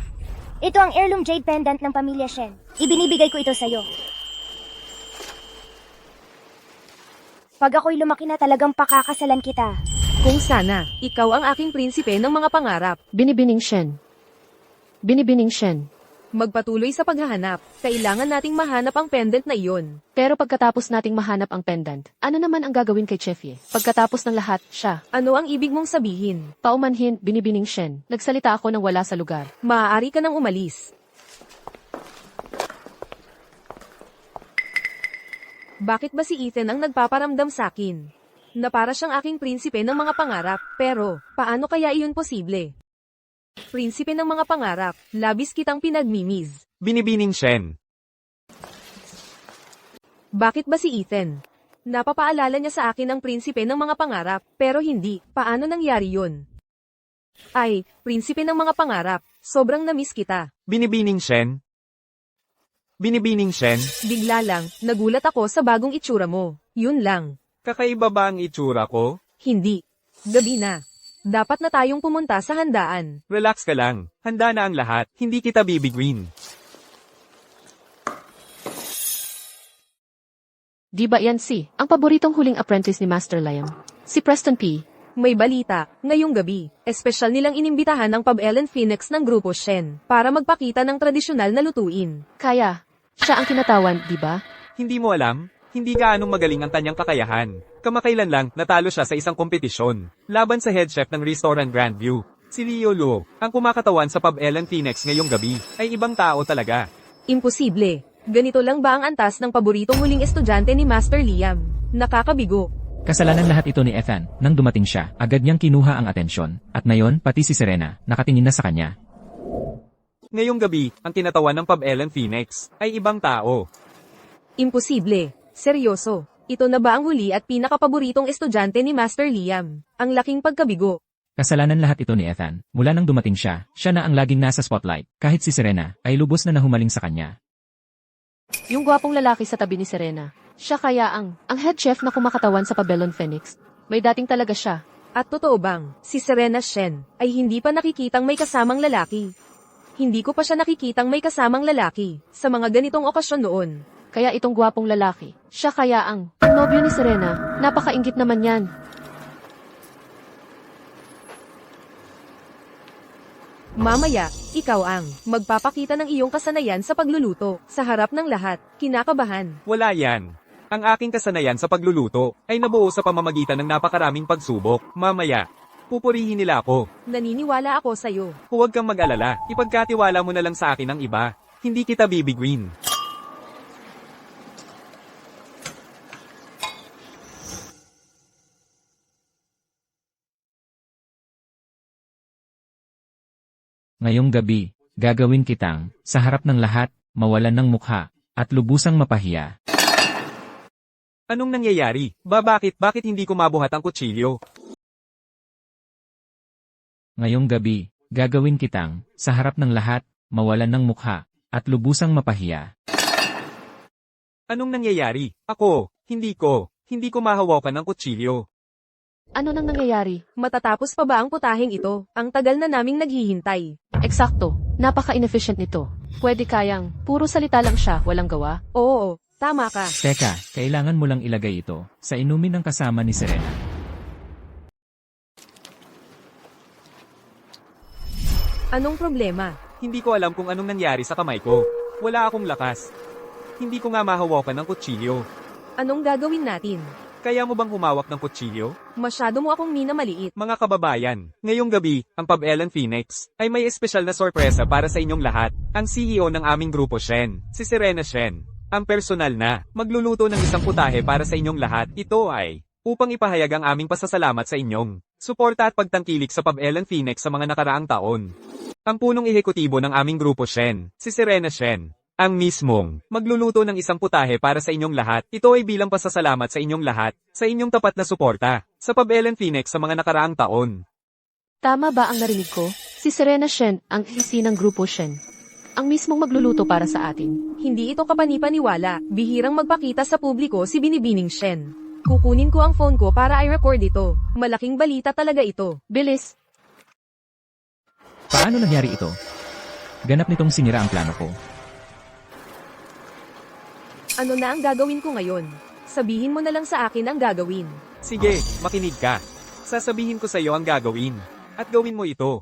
Ito ang heirloom jade pendant ng pamilya Shen. Ibinibigay ko ito sa'yo. Pag ako'y lumaki na talagang pakakasalan kita. Kung sana, ikaw ang aking prinsipe ng mga pangarap. Binibining Shen. Binibining Shen. Magpatuloy sa paghahanap. Kailangan nating mahanap ang pendant na iyon. Pero pagkatapos nating mahanap ang pendant, ano naman ang gagawin kay Chefie? Pagkatapos ng lahat, siya. Ano ang ibig mong sabihin? Paumanhin, Binibining Shen. Nagsalita ako nang wala sa lugar. Maaari ka nang umalis. Bakit ba si Ethan ang nagpaparamdam sa akin? Na para siyang aking prinsipe ng mga pangarap, pero paano kaya iyon posible? Prinsipe ng mga pangarap, labis kitang pinagmimiss. Binibining Shen. Bakit ba si Ethan? Napapaalala niya sa akin ang prinsipe ng mga pangarap, pero hindi. Paano nangyari yun? Ay, prinsipe ng mga pangarap, sobrang namiss kita. Binibining Shen. Binibining Shen. Bigla lang, nagulat ako sa bagong itsura mo. Yun lang. Kakaiba ba ang itsura ko? Hindi. Gabi na. Dapat na tayong pumunta sa handaan. Relax ka lang. Handa na ang lahat. Hindi kita bibiguin. Di ba yan ang paboritong huling apprentice ni Master Liam? Si Preston P. May balita, ngayong gabi, espesyal nilang inimbitahan ng Pub Ellen Phoenix ng Grupo Shen para magpakita ng tradisyonal na lutuin. Kaya, siya ang kinatawan, di ba? Hindi mo alam? Hindi gaanong magaling ang kanyang kakayahan. Kamakailan lang, natalo siya sa isang kompetisyon. Laban sa head chef ng restaurant Grandview. Si Leo Luo, ang kumakatawan sa Pub Ellen Phoenix ngayong gabi, ay ibang tao talaga. Imposible. Ganito lang ba ang antas ng paboritong huling estudyante ni Master Liam? Nakakabigo. Kasalanan lahat ito ni Ethan. Nang dumating siya, agad niyang kinuha ang atensyon. At ngayon, pati si Serena, nakatingin na sa kanya. Ngayong gabi, ang kinatawan ng Pub Ellen Phoenix, ay ibang tao. Imposible. Seryoso. Ito na ba ang huli at pinakapaboritong estudyante ni Master Liam? Ang laking pagkabigo. Kasalanan lahat ito ni Ethan. Mula nang dumating siya, siya na ang laging nasa spotlight. Kahit si Serena, ay lubos na nahumaling sa kanya. Yung gwapong lalaki sa tabi ni Serena. Siya kaya ang head chef na kumakatawan sa Pabellon Phoenix. May dating talaga siya. At totoo bang, si Serena Shen ay hindi pa nakikitang may kasamang lalaki? Hindi ko pa siya nakikitang may kasamang lalaki sa mga ganitong okasyon noon. Kaya itong gwapong lalaki, siya kaya ang nobyo ni Serena. Napakainggit naman yan. Mamaya, ikaw ang magpapakita ng iyong kasanayan sa pagluluto. Sa harap ng lahat, kinakabahan. Wala yan. Ang aking kasanayan sa pagluluto, ay nabuo sa pamamagitan ng napakaraming pagsubok. Mamaya, pupurihin nila ako. Naniniwala ako sa'yo. Huwag kang mag-alala, ipagkatiwala mo na lang sa akin ang iba. Hindi kita bibiguin. Ngayong gabi, Gagawin kitang, sa harap ng lahat, mawalan ng mukha, at lubusang mapahiya. Anong nangyayari? Bakit hindi ko mabuhat ang kutsilyo? Ngayong gabi, gagawin kitang, sa harap ng lahat, mawalan ng mukha, at lubusang mapahiya. Anong nangyayari? Hindi ko mahawakan ng kutsilyo. Ano nang nangyayari? Matatapos pa ba ang putaheng ito? Ang tagal na naming naghihintay. Eksakto. Napaka-inefficient nito. Pwede kayang, puro salita lang siya, walang gawa. Oo, tama ka. Teka, kailangan mo lang ilagay ito, sa inumin ng kasama ni Serena. Anong problema? Hindi ko alam kung anong nangyari sa kamay ko. Wala akong lakas. Hindi ko nga mahawakan ng kutsilyo. Anong gagawin natin? Kaya mo bang humawak ng kutsilyo? Masyado mo akong minamaliit. Mga kababayan, ngayong gabi, ang Pub Ellen Phoenix, ay may espesyal na sorpresa para sa inyong lahat. Ang CEO ng aming grupo Shen, si Serena Shen, ang personal na, magluluto ng isang putahe para sa inyong lahat. Ito ay, upang ipahayag ang aming pasasalamat sa inyong suporta at pagtangkilik sa Pub Ellen Phoenix sa mga nakaraang taon. Ang punong ehekutibo ng aming grupo Shen, si Serena Shen, ang mismong magluluto ng isang putahe para sa inyong lahat. Ito ay bilang pasasalamat sa inyong lahat, sa inyong tapat na suporta, sa Pub Ellen Phoenix sa mga nakaraang taon. Tama ba ang narinig ko? Si Serena Shen, ang isi ng grupo Shen. Ang mismong magluluto para sa atin. Hindi ito kapanipaniwala. Bihirang magpakita sa publiko si Binibining Shen. Kukunin ko ang phone ko para i-record ito. Malaking balita talaga ito. Bilis. Paano nangyari ito? Ganap nitong sinira ang plano ko. Ano na ang gagawin ko ngayon? Sabihin mo na lang sa akin ang gagawin. Sige, makinig ka. Sasabihin ko sa iyo ang gagawin. At gawin mo ito.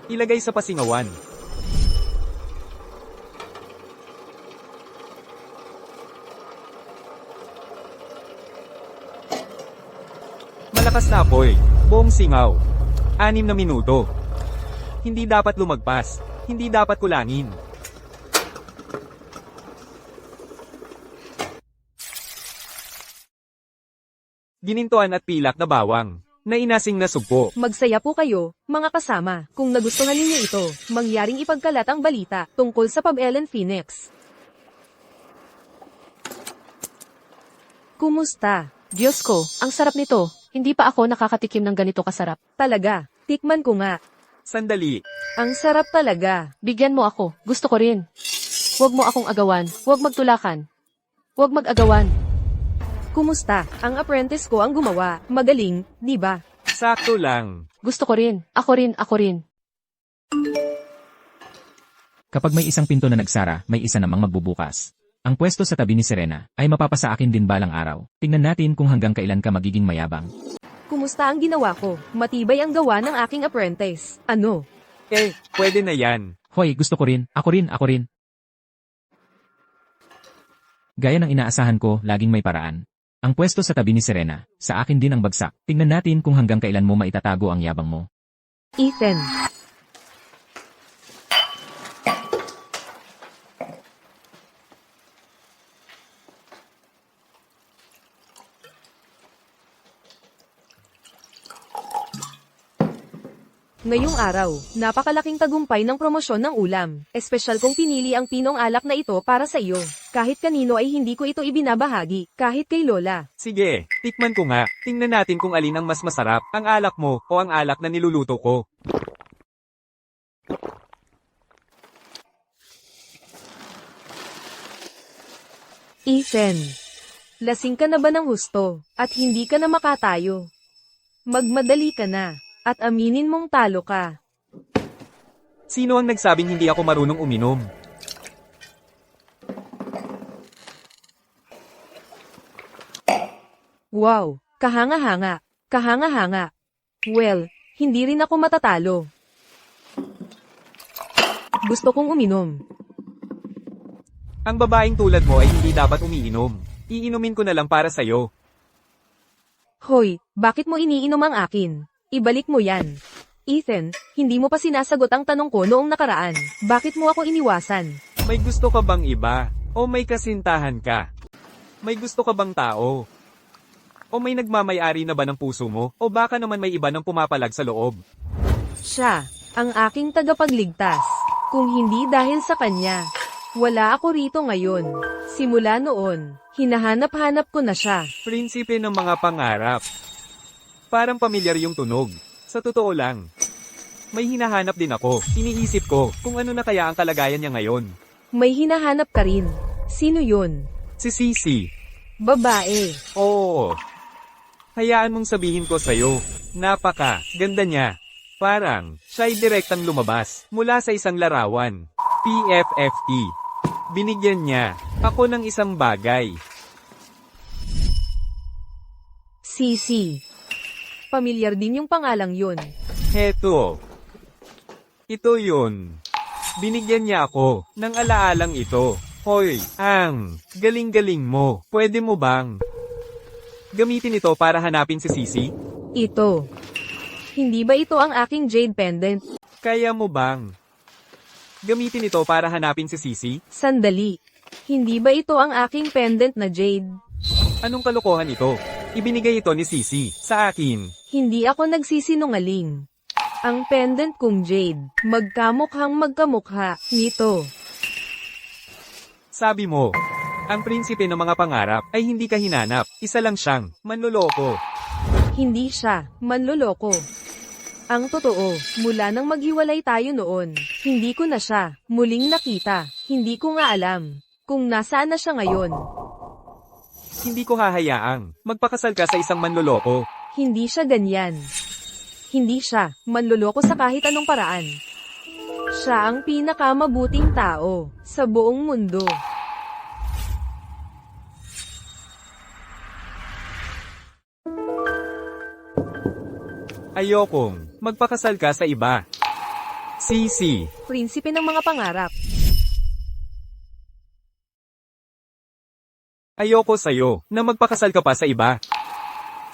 Ilagay sa pasingawan. Malakas na apoy. Buong singaw. 6 na minuto. Hindi dapat lumagpas. Hindi dapat kulangin. Ginintuan at pilak na bawang. Na inasing na sugpo. Magsaya po kayo, mga kasama, kung nagustuhan ninyo ito, mangyaring ipagkalat ang balita tungkol sa Pub Ellen Phoenix. Kumusta? Diyos ko, ang sarap nito. Hindi pa ako nakakatikim ng ganito kasarap. Talaga, tikman ko nga. Sandali. Ang sarap talaga. Bigyan mo ako. Gusto ko rin. Huwag mo akong agawan. Huwag magtulakan. Huwag mag-agawan. Kumusta? Ang apprentice ko ang gumawa. Magaling, di ba? Sakto lang. Gusto ko rin. Ako rin, ako rin. Kapag may isang pinto na nagsara, may isa namang magbubukas. Ang pwesto sa tabi ni Serena ay mapapasa akin din balang araw. Tingnan natin kung hanggang kailan ka magiging mayabang. Kumusta ang ginawa ko? Matibay ang gawa ng aking apprentice. Ano? Pwede na yan. Hoy, gusto ko rin. Ako rin, ako rin. Gaya ng inaasahan ko, laging may paraan. Ang pwesto sa tabi ni Serena, sa akin din ang bagsak. Tingnan natin kung hanggang kailan mo maitatago ang yabang mo. Ethan. Ngayong araw, napakalaking tagumpay ng promosyon ng ulam. Espesyal kong pinili ang pinong alak na ito para sa iyo. Kahit kanino ay hindi ko ito ibinabahagi, kahit kay Lola. Sige, tikman ko nga. Tingnan natin kung alin ang mas masarap, ang alak mo o ang alak na niluluto ko. Ethan, lasing ka na ba ng husto, at hindi ka na makatayo? Magmadali ka na, at aminin mong talo ka. Sino ang nagsabing hindi ako marunong uminom? Wow, kahanga-hanga, kahanga-hanga. Well, hindi rin ako matatalo. Gusto kong uminom. Ang babaeng tulad mo ay hindi dapat umiinom. Iinumin ko na lang para sa'yo. Hoy, bakit mo iniinom ang akin? Ibalik mo yan. Ethan, hindi mo pa sinasagot ang tanong ko noong nakaraan. Bakit mo ako iniwasan? May gusto ka bang iba? O may kasintahan ka? May gusto ka bang tao? O may nagmamayari na ba ng puso mo? O baka naman may iba nang pumapalag sa loob? Siya, ang aking tagapagligtas. Kung hindi dahil sa kanya, wala ako rito ngayon. Simula noon, hinahanap-hanap ko na siya. Prinsipe ng mga pangarap. Parang pamilyar yung tunog. Sa totoo lang. May hinahanap din ako. Iniisip ko kung ano na kaya ang kalagayan niya ngayon. May hinahanap ka rin. Sino yun? Si Sisi. Babae. Oo. Hayaan mong sabihin ko sa'yo. Ganda niya. Parang, siya'y direktang lumabas mula sa isang larawan. PFFT. Binigyan niya ako ng isang bagay. Sisi. Pamilyar din yung pangalang yun. Heto. Ito yun. Binigyan niya ako ng alaalang ito. Hoy, ang galing-galing mo. Pwede mo bang gamitin ito para hanapin si Sisi? Ito. Hindi ba ito ang aking jade pendant? Kaya mo bang gamitin ito para hanapin si Sisi? Sandali. Hindi ba ito ang aking pendant na jade? Anong kalokohan ito? Ibinigay ito ni Sisi sa akin. Hindi ako nagsisinungaling. Ang pendant kong jade, magkamukhang magkamukha nito. Sabi mo, ang prinsipe ng mga pangarap ay hindi ka hinanap. Isa lang siyang manloloko. Hindi siya manloloko. Ang totoo, mula nang maghiwalay tayo noon, hindi ko na siya muling nakita. Hindi ko nga alam kung nasaan na siya ngayon. Hindi ko hahayaang magpakasal ka sa isang manloloko. Hindi siya ganyan. Hindi siya manloloko sa kahit anong paraan. Siya ang pinakamabuting tao sa buong mundo. Ayokong magpakasal ka sa iba. Sisi. Prinsipe ng mga pangarap. Ayoko sa'yo na magpakasal ka pa sa iba.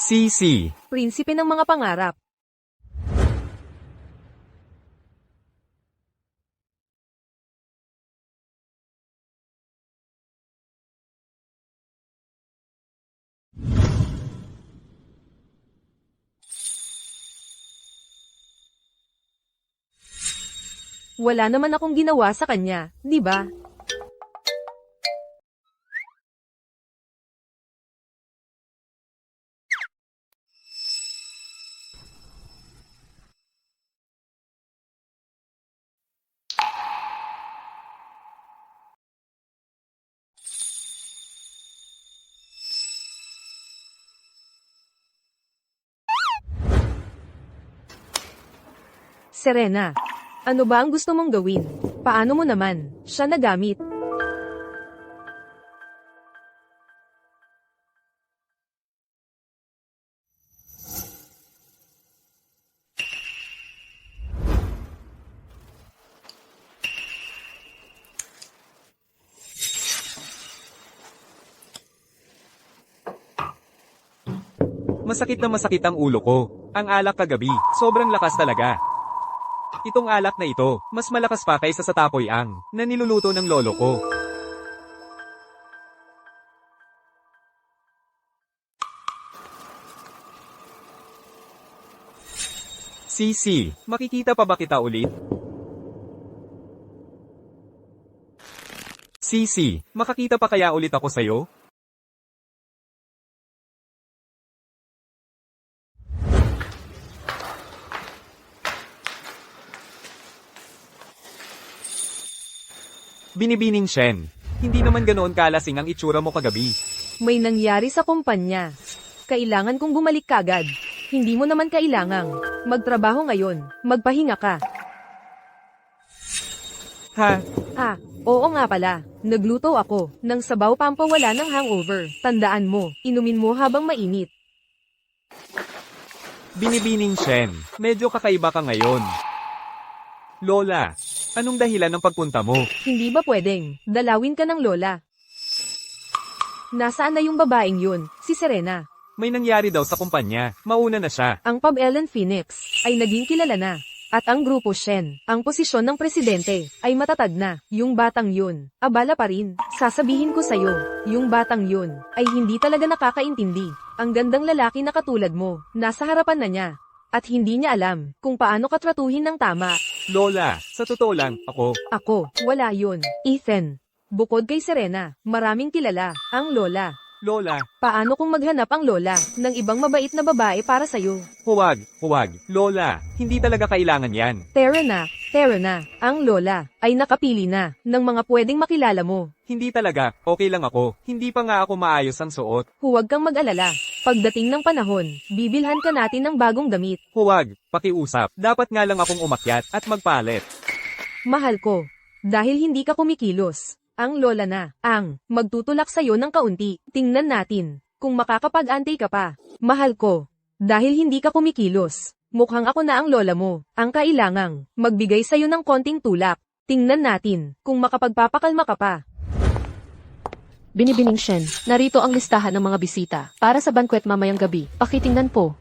Sisi. Prinsipe ng mga pangarap. Wala naman akong ginawa sa kanya, di ba? Serena, ano ba ang gusto mong gawin? Paano mo naman siya nagamit? Masakit na masakit ang ulo ko. Ang alak kagabi, sobrang lakas talaga. Itong alak na ito, mas malakas pa kaysa sa tapoy ang na niluluto ng lolo ko. Sisi, makikita pa ba kita ulit? Sisi, makakita pa kaya ulit ako sa'yo? Binibining Shen. Hindi naman ganoon kalasing ang itsura mo kagabi. May nangyari sa kumpanya. Kailangan kong bumalik kagad. Hindi mo naman kailangang magtrabaho ngayon. Magpahinga ka. Ha? Ah, oo nga pala. Nagluto ako ng sabaw pampawala ng hangover. Tandaan mo, inumin mo habang mainit. Binibining Shen, medyo kakaiba ka ngayon. Lola, anong dahilan ng pagpunta mo? Hindi ba pwedeng dalawin ka ng lola? Nasaan na yung babaeng yun, si Serena? May nangyari daw sa kumpanya, mauna na siya. Ang Pub Ellen Phoenix ay naging kilala na. At ang grupo Shen, ang posisyon ng presidente, ay matatag na. Yung batang yun, abala pa rin. Sasabihin ko sa'yo, yung batang yun, ay hindi talaga nakakaintindi. Ang gandang lalaki na katulad mo, nasa harapan na niya. At hindi niya alam kung paano katratuhin ng tama. Lola, sa totoo lang, Ako, wala yun. Ethan. Bukod kay Serena, maraming kilala, ang lola. Lola, Paano kung maghanap ang lola ng ibang mabait na babae para sa'yo? huwag. Lola, hindi talaga kailangan yan. Tara na, ang lola ay nakapili na ng mga pwedeng makilala mo. Hindi talaga, okay lang ako. Hindi pa nga ako maayos ang suot. Huwag kang mag-alala. Pagdating ng panahon, bibilhan ka natin ng bagong damit. Huwag, pakiusap. Dapat nga lang akong umakyat at magpalit. Mahal ko, dahil hindi ka kumikilos. Ang lola na, ang magtutulak sa'yo ng kaunti. Tingnan natin kung makakapag-antay ka pa. Mahal ko, dahil hindi ka kumikilos. Mukhang ako na ang lola mo, ang kailangang magbigay sa'yo ng konting tulak. Tingnan natin kung makapagpapakalma ka pa. Binibining Shen, narito ang listahan ng mga bisita para sa banquet mamayang gabi. Pakitingnan po.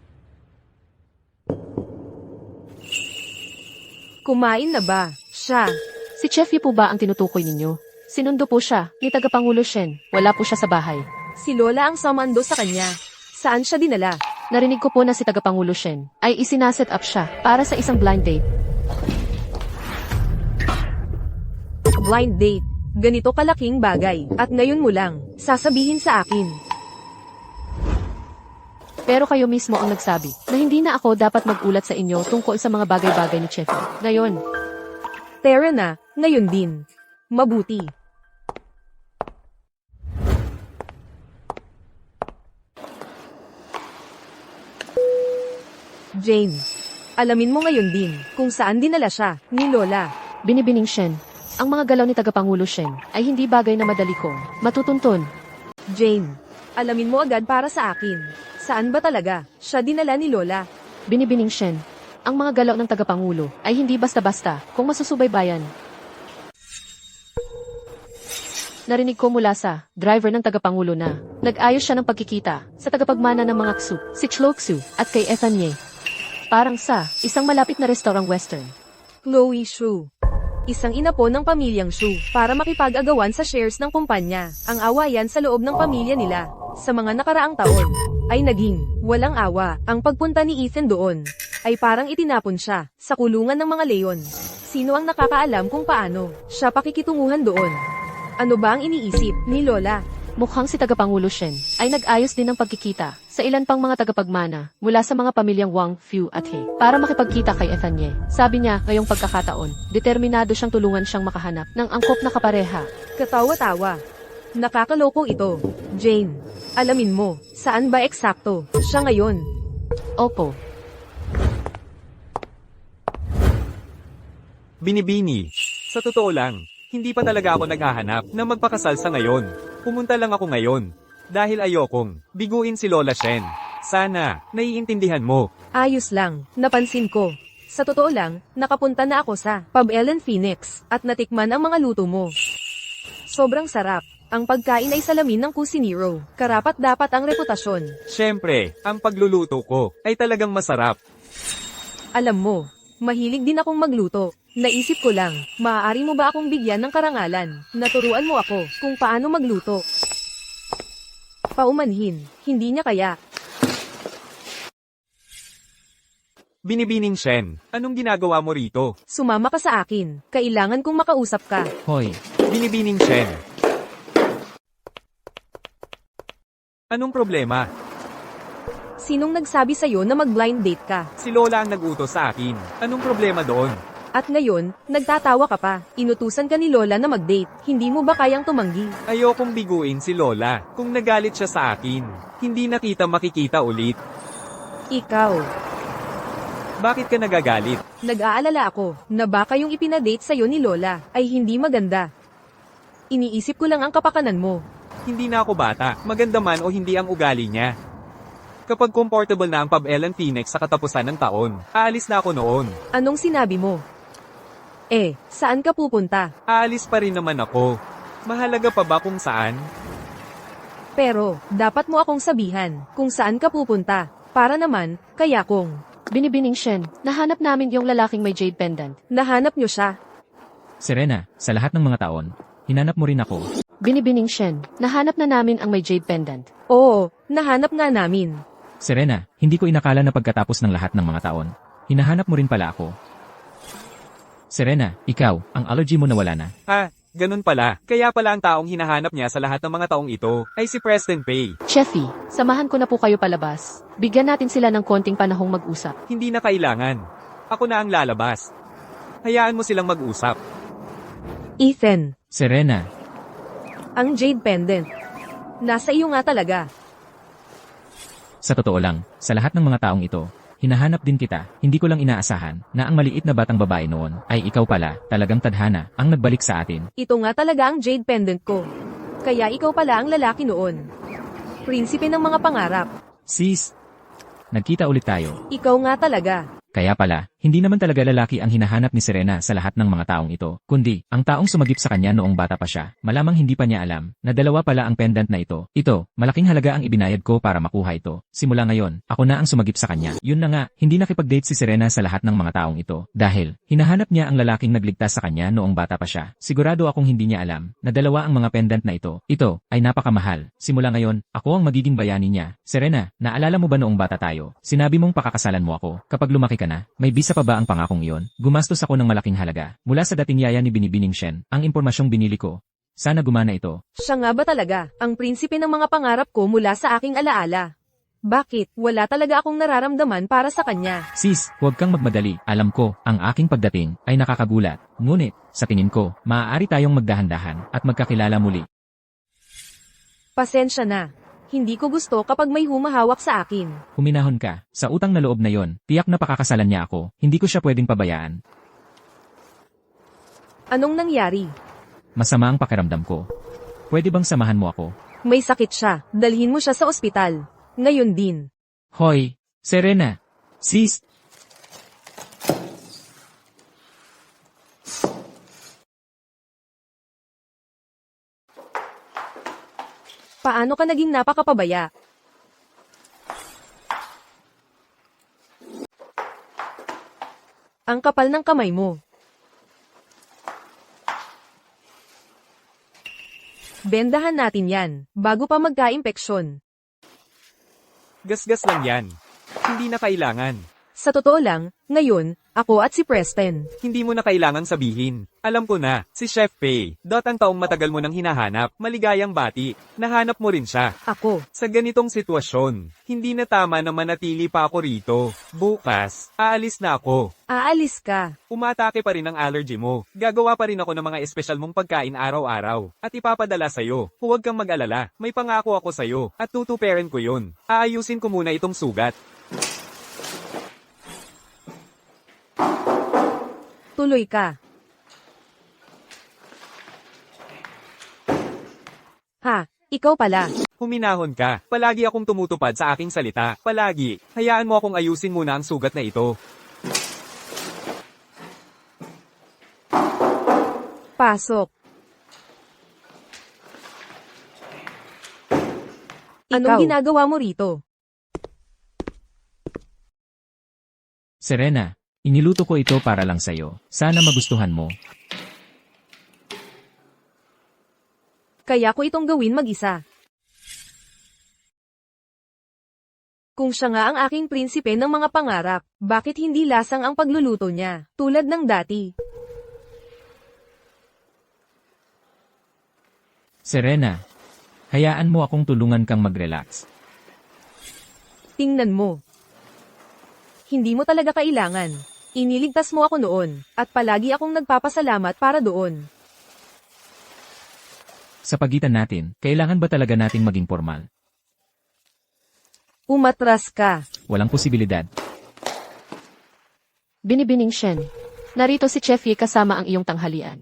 Kumain na ba? Siya. Si Chefy po ba ang tinutukoy ninyo? Sinundo po siya ni Tagapangulo Shen. Wala po siya sa bahay. Si Lola ang sumando sa kanya. Saan siya dinala? Narinig ko po na si Tagapangulo Shen ay isinaset up siya para sa isang blind date. Blind date. Ganito kalaking bagay. At ngayon mo lang, sasabihin sa akin. Pero kayo mismo ang nagsabi na hindi na ako dapat magulat sa inyo tungkol sa mga bagay-bagay ni Chefy. Ngayon, Tara na, ngayon din. Mabuti. Jane, alamin mo ngayon din kung saan dinala siya ni Lola. Binibining Shen, ang mga galaw ni Tagapangulo Shen ay hindi bagay na madali kong matutuntun. Jane, alamin mo agad para sa akin. Saan ba talaga siya dinala ni Lola? Binibining Shen, ang mga galaw ng Tagapangulo ay hindi basta-basta kung masusubaybayan. Narinig ko mula sa driver ng Tagapangulo na nag-ayos siya ng pagkikita sa tagapagmana ng mga Ksu, si Chloksu at kay Ethan Ye. Parang sa isang malapit na restaurant western. Chloe Shu. Isang ina po ng pamilyang Shu para makipag-agawan sa shares ng kumpanya. Ang awayan sa loob ng pamilya nila sa mga nakaraang taon ay naging walang awa. Ang pagpunta ni Ethan doon ay parang itinapon siya sa kulungan ng mga leon. Sino ang nakakaalam kung paano siya pakikitunguhan doon? Ano ba ang iniisip ni Lola? Mukhang si Tagapangulo Shen ay nag-ayos din ng pagkikita sa ilan pang mga tagapagmana mula sa mga pamilyang Wang, Fu at He para makipagkita kay Ethan Ye. Sabi niya ngayong pagkakataon, determinado siyang tulungan siyang makahanap ng angkop na kapareha. Katawa-tawa. Nakakaloko ito. Jane, alamin mo, saan ba eksakto siya ngayon? Opo. Binibini. Sa totoo lang, hindi pa talaga ako naghahanap na magpakasal sa ngayon. Pumunta lang ako ngayon. Dahil ayokong biguin si Lola Shen. Sana, naiintindihan mo. Ayos lang, napansin ko. Sa totoo lang, nakapunta na ako sa Pub Ellen Phoenix at natikman ang mga luto mo. Sobrang sarap. Ang pagkain ay salamin ng kusinero. Karapat dapat ang reputasyon. Siyempre, ang pagluluto ko ay talagang masarap. Alam mo, mahilig din akong magluto. Naisip ko lang, maaari mo ba akong bigyan ng karangalan? Naturuan mo ako kung paano magluto. Paumanhin, hindi niya kaya. Binibining Shen, anong ginagawa mo rito? Sumama ka sa akin. Kailangan kong makausap ka. Hoy, Binibining Shen. Anong problema? Sinong nagsabi sa'yo na mag-blind date ka? Si Lola ang nag-utos sa akin. Anong problema doon? At ngayon, nagtatawa ka pa. Inutusan ka ni Lola na mag-date. Hindi mo ba kayang tumanggi? Ayokong biguin si Lola. Kung nagalit siya sa akin, hindi na kita makikita ulit. Ikaw. Bakit ka nagagalit? Nag-aalala ako na baka yung ipinadate sa'yo ni Lola ay hindi maganda. Iniisip ko lang ang kapakanan mo. Hindi na ako bata, maganda man o hindi ang ugali niya. Kapag comfortable na ang Pub Ellen Phoenix sa katapusan ng taon, aalis na ako noon. Anong sinabi mo? Saan ka pupunta? Aalis pa rin naman ako. Mahalaga pa ba kung saan? Pero, dapat mo akong sabihan kung saan ka pupunta. Para naman, kaya kung Binibining Shen, nahanap namin yung lalaking may jade pendant. nahanap nyo siya. Serena, sa lahat ng mga taon, hinanap mo rin ako. Binibining Shen, nahanap na namin ang may jade pendant. Oo, nahanap nga namin. Serena, hindi ko inakala na pagkatapos ng lahat ng mga taon, hinahanap mo rin pala ako. Serena, ikaw, ang allergy mo nawala na. Ganun pala. Kaya pala ang taong hinahanap niya sa lahat ng mga taong ito ay si Preston Pay. Cheffy, samahan ko na po kayo palabas. Bigyan natin sila ng konting panahong mag-usap. Hindi na kailangan. Ako na ang lalabas. Hayaan mo silang mag-usap. Ethan, Serena, ang jade pendant. Nasa iyo nga talaga. sa totoo lang, sa lahat ng mga taong ito, hinahanap din kita. Hindi ko lang inaasahan na ang maliit na batang babae noon ay ikaw pala, talagang tadhana, ang nagbalik sa atin. Ito nga talaga ang jade pendant ko. Kaya ikaw pala ang lalaki noon. Prinsipe ng mga pangarap. Sis, nagkita ulit tayo. Ikaw nga talaga. Kaya pala, hindi naman talaga lalaki ang hinahanap ni Serena sa lahat ng mga taong ito, kundi, ang taong sumagip sa kanya noong bata pa siya. Malamang hindi pa niya alam, na dalawa pala ang pendant na ito. Ito, malaking halaga ang ibinayad ko para makuha ito. Simula ngayon, ako na ang sumagip sa kanya. Yun na nga, hindi nakipag-date si Serena sa lahat ng mga taong ito. Dahil, hinahanap niya ang lalaking nagligtas sa kanya noong bata pa siya. Sigurado akong hindi niya alam, na dalawa ang mga pendant na ito. Ito, ay napakamahal. Simula ngayon, ako ang magiging bayani niya. Serena, naalala mo ba noong bata tayo? Sinabi mong pakakasalan mo ako. Kapag lumaki ka na, may bisa pa ba ang pangakong iyon? Gumastos ako ng malaking halaga. Mula sa dating yaya ni Binibining Shen, ang impormasyong binili ko. Sana gumana ito. Siya nga ba talaga ang prinsipe ng mga pangarap ko mula sa aking alaala? Bakit? Wala talaga akong nararamdaman para sa kanya. Sis, huwag kang magmadali. Alam ko, ang aking pagdating ay nakakagulat. Ngunit, sa tingin ko, maaari tayong magdahan-dahan at magkakilala muli. Pasensya na. Hindi ko gusto kapag may humahawak sa akin. Huminahon ka. Sa utang na loob na yon, tiyak na pakakasalan niya ako. Hindi ko siya pwedeng pabayaan. Anong nangyari? Masama ang pakiramdam ko. Pwede bang samahan mo ako? May sakit siya. Dalhin mo siya sa ospital. Ngayon din. Hoy, Serena. Sis, Paano ka naging napakapabaya? Ang kapal ng kamay mo. Bendahan natin yan, bago pa magka-impeksyon. Gasgas lang yan. Hindi na kailangan. Sa totoo lang, ngayon, ako at si Preston. Hindi mo na kailangang sabihin. Alam ko na, si Chef Pei. Ang taong matagal mo nang hinahanap. Maligayang bati. Nahanap mo rin siya. Ako. Sa ganitong sitwasyon, hindi na tama na manatili pa ako rito. Bukas, aalis na ako. Aalis ka. Umatake pa rin ang allergy mo. Gagawa pa rin ako ng mga espesyal mong pagkain araw-araw. At ipapadala sa'yo. Huwag kang mag-alala. May pangako ako sa'yo. At tutuperin ko yun. Aayusin ko muna itong sugat. Tuloy ka. Ha, ikaw pala. Huminahon ka. Palagi akong tumutupad sa aking salita. Palagi. Hayaan mo akong ayusin muna ang sugat na ito. Pasok. Anong Ikaw. ginagawa mo rito? Serena, iniluto ko ito para lang sa'yo. Sana magustuhan mo. Kaya ko itong gawin mag-isa. Kung siya nga ang aking prinsipe ng mga pangarap, bakit hindi lasang ang pagluluto niya, tulad ng dati? Serena, hayaan mo akong tulungan kang mag-relax. Tingnan mo. Hindi mo talaga kailangan. Iniligtas mo ako noon, at palagi akong nagpapasalamat para doon. Sa pagitan natin, kailangan ba talaga nating maging formal? Umatras ka. Walang posibilidad. Binibining Shen, narito si Cheffy kasama ang iyong tanghalian.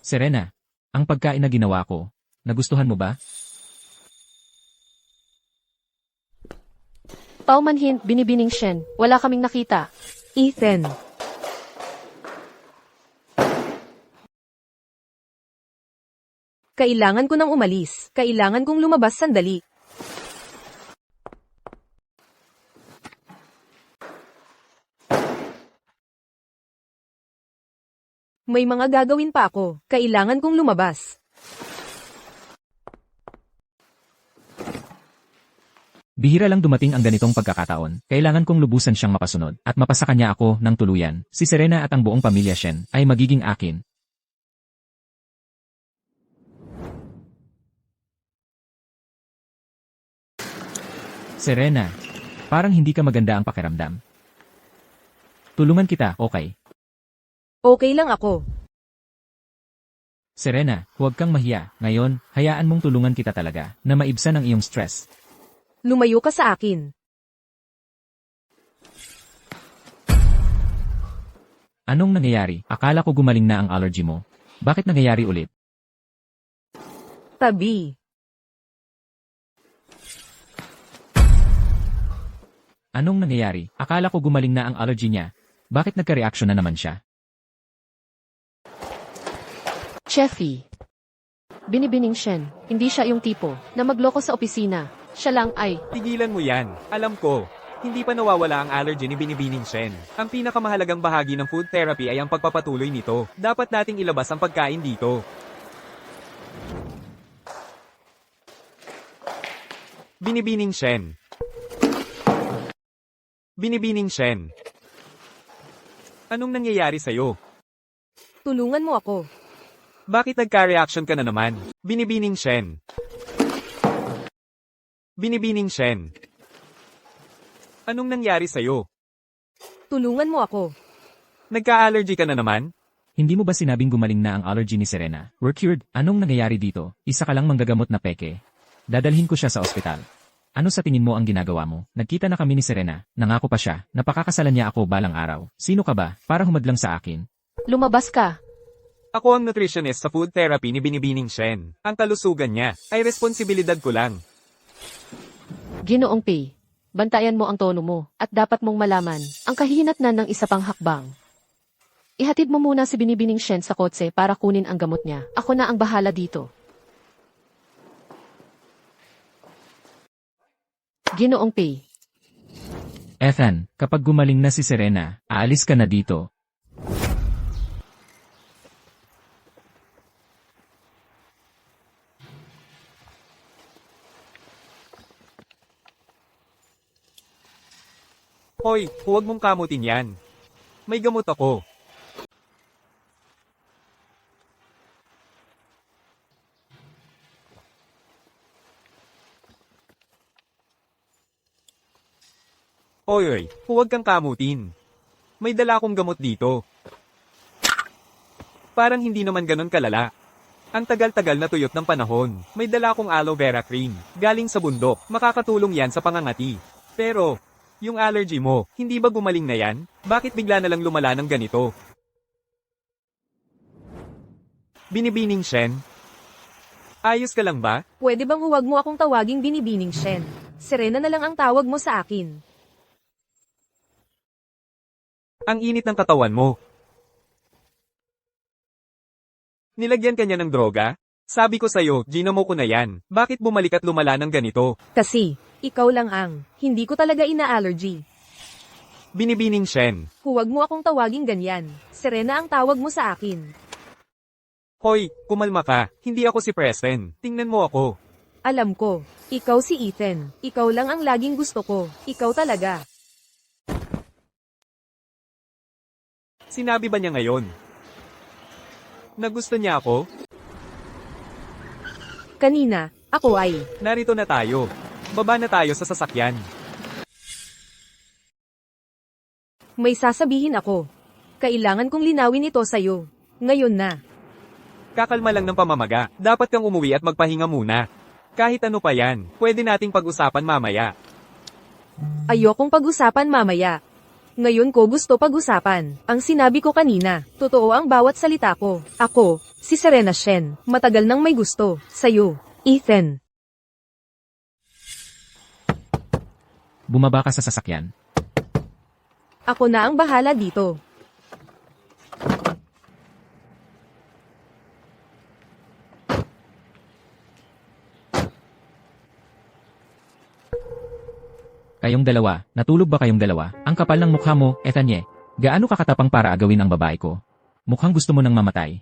Serena, ang pagkain na ginawa ko, nagustuhan mo ba? Paumanhin, Binibining Shen, wala kaming nakita. Ethan. Kailangan ko nang umalis. Kailangan kong lumabas sandali. May mga gagawin pa ako. Kailangan kong lumabas. Bihira lang dumating ang ganitong pagkakataon. Kailangan kong lubusan siyang mapasunod at mapasa kanya ako ng tuluyan. Si Serena at ang buong pamilya Shen ay magiging akin. Serena, parang hindi ka maganda ang pakiramdam. Tulungan kita, okay? Okay lang ako. Serena, huwag kang mahiya. Ngayon, hayaan mong tulungan kita talaga na maibsan ang iyong stress. Lumayo ka sa akin. Anong nangyayari? Akala ko gumaling na ang allergy mo. Bakit nangyayari ulit? Tabi. Anong nangyayari? Akala ko gumaling na ang allergy niya. Bakit nagka-reaction na naman siya? Cheffy. Binibining Shen, hindi siya yung tipo na magloko sa opisina. Siya lang ay, Tigilan mo yan. Alam ko. Hindi pa nawawala ang allergy ni Binibining Shen. Ang pinakamahalagang bahagi ng food therapy ay ang pagpapatuloy nito. Dapat nating ilabas ang pagkain dito. Binibining Shen. Binibining Shen. Anong nangyayari sa'yo? Tulungan mo ako. Bakit nagka-reaction ka na naman? Binibining Shen. Binibining Shen. Anong nangyari sa'yo? Tulungan mo ako. Nagka-allergy ka na naman? Hindi mo ba sinabing gumaling na ang allergy ni Serena? We're cured. Anong nangyayari dito? Isa ka lang manggagamot na peke. Dadalhin ko siya sa ospital. Ano sa tingin mo ang ginagawa mo? Nagkita na kami ni Serena. Nangako pa siya. Napakakasalan niya ako balang araw. Sino ka ba? Para humadlang sa akin. lumabas ka. Ako ang nutritionist sa food therapy ni Binibining Shen. Ang kalusugan niya ay responsibilidad ko lang. Ginoong Pei, bantayan mo ang tono mo at dapat mong malaman ang kahihinatnan ng isa pang hakbang. Ihatid mo muna si Binibining Shen sa kotse para kunin ang gamot niya. Ako na ang bahala dito. Ginoong Pei, Ethan, kapag gumaling na si Serena, aalis ka na dito. Hoy, huwag mong kamutin yan. May gamot ako. Oy, huwag kang kamutin. May dala akong gamot dito. Parang hindi naman ganon kalala. Ang tagal-tagal na tuyot ng panahon. May dala akong aloe vera cream. Galing sa bundok. Makakatulong yan sa pangangati. Pero, yung allergy mo, hindi ba gumaling na yan? Bakit bigla na lang lumala ng ganito? Binibining Shen? Ayos ka lang ba? Pwede bang huwag mo akong tawaging Binibining Shen? Serena na lang ang tawag mo sa akin. Ang init ng katawan mo. Nilagyan ka niya ng droga? Sabi ko sa'yo, ginamo ko na yan. Bakit bumalik at lumala ng ganito? Kasi, ikaw lang ang, hindi ko talaga ina-allergy. Binibining Shen. Huwag mo akong tawaging ganyan. Serena ang tawag mo sa akin. Hoy, kumalma ka. Hindi ako si Preston. Tingnan mo ako. Alam ko, ikaw si Ethan. Ikaw lang ang laging gusto ko. Ikaw talaga. Sinabi ba niya ngayon? Na gusto niya ako? Kanina, ako ay, Narito na tayo. Baba na tayo sa sasakyan. may sasabihin ako. Kailangan kong linawin ito sa'yo. Ngayon na. Kakalma lang ng pamamaga. Dapat kang umuwi at magpahinga muna. Kahit ano pa yan, pwede nating pag-usapan mamaya. Ayokong pag-usapan mamaya. Ngayon ko gusto pag-usapan. Ang sinabi ko kanina, totoo ang bawat salita ko. Ako, si Serena Shen, matagal nang may gusto. Sa'yo, Ethan. bumaba ka sa sasakyan. Ako na ang bahala dito. Kayong dalawa, natulog ba kayong dalawa? Ang kapal ng mukha mo, Ethanie. Gaano ka katapang para agawin ang babae ko? Mukhang gusto mo nang mamatay.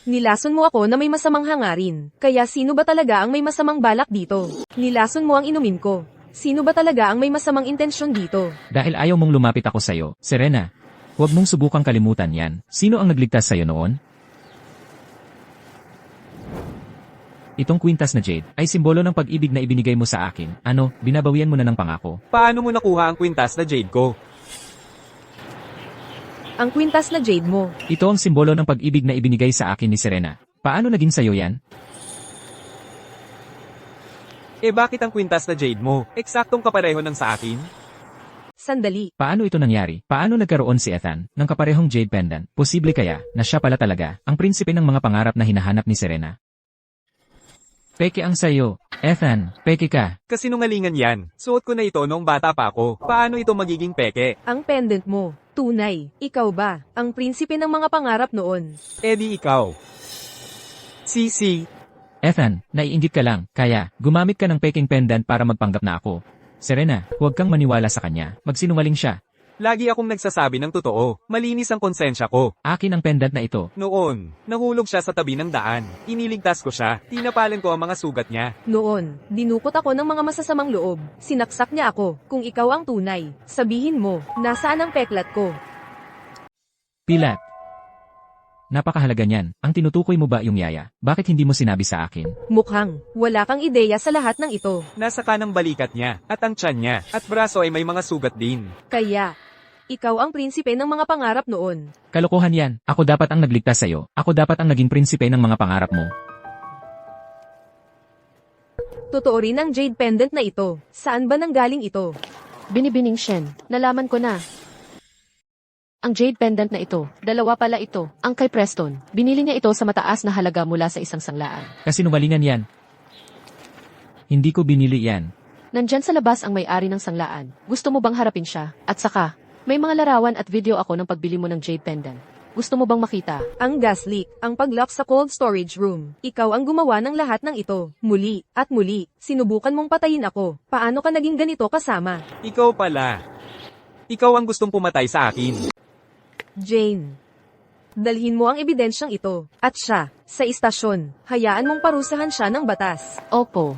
Nilason mo ako na may masamang hangarin. Kaya sino ba talaga ang may masamang balak dito? Nilason mo ang inumin ko. Sino ba talaga ang may masamang intensyon dito? Dahil ayaw mong lumapit ako sa'yo, Serena. Huwag mong subukang kalimutan yan. Sino ang nagligtas sa'yo noon? Itong kwintas na jade ay simbolo ng pag-ibig na ibinigay mo sa akin. Ano, binabawian mo na ng pangako. Paano mo nakuha ang kwintas na jade ko? Ang kwintas na jade mo. Ito ang simbolo ng pag-ibig na ibinigay sa akin ni Serena. Paano naging sa'yo yan? Bakit ang kwintas na jade mo? Eksaktong kapareho ng sa akin? Sandali. Paano ito nangyari? Paano nagkaroon si Ethan ng kaparehong jade pendant? Posible kaya na siya pala talaga ang prinsipe ng mga pangarap na hinahanap ni Serena? Peke ang sayo. Ethan, peke ka. Kasinungalingan yan. Suot ko na ito noong bata pa ako. Paano ito magiging peke? Ang pendant mo. Tunay. Ikaw ba? Ang prinsipe ng mga pangarap noon. Di ikaw. Sisi. Ethan, naiinggit ka lang. Kaya, gumamit ka ng peking pendant para magpanggap na ako. Serena, huwag kang maniwala sa kanya. Magsinungaling siya. Lagi akong nagsasabi ng totoo. Malinis ang konsensya ko. Akin ang pendant na ito. Noon, nahulog siya sa tabi ng daan. Iniligtas ko siya. Tinapalan ko ang mga sugat niya. Noon, dinukot ako ng mga masasamang loob. Sinaksak niya ako. Kung ikaw ang tunay, sabihin mo, nasaan ang peklat ko? Pilat. Napakahalaga niyan. Ang tinutukoy mo ba yung yaya? Bakit hindi mo sinabi sa akin? Mukhang, wala kang ideya sa lahat ng ito. Nasa kanang balikat niya, at ang tiyan niya, at braso ay may mga sugat din. Kaya, ikaw ang prinsipe ng mga pangarap noon. Kalokohan yan. Ako dapat ang nagligtas sa'yo. Ako dapat ang naging prinsipe ng mga pangarap mo. Totoo rin ang jade pendant na ito. Saan ba nanggaling ito? Binibining Shen, nalaman ko na. Ang jade pendant na ito, dalawa pala ito. Ang kay Preston, binili niya ito sa mataas na halaga mula sa isang sanglaan. Kasinungalingan yan. Hindi ko binili yan. Nandyan sa labas ang may-ari ng sanglaan. Gusto mo bang harapin siya? At saka, may mga larawan at video ako ng pagbili mo ng jade pendant. Gusto mo bang makita? Ang gas leak, ang paglock sa cold storage room. Ikaw ang gumawa ng lahat ng ito. Muli, at muli, sinubukan mong patayin ako. Paano ka naging ganito kasama? Ikaw pala. Ikaw ang gustong pumatay sa akin. Jane. Dalhin mo ang ebidensyang ito. At siya, sa istasyon. Hayaan mong parusahan siya ng batas. Opo.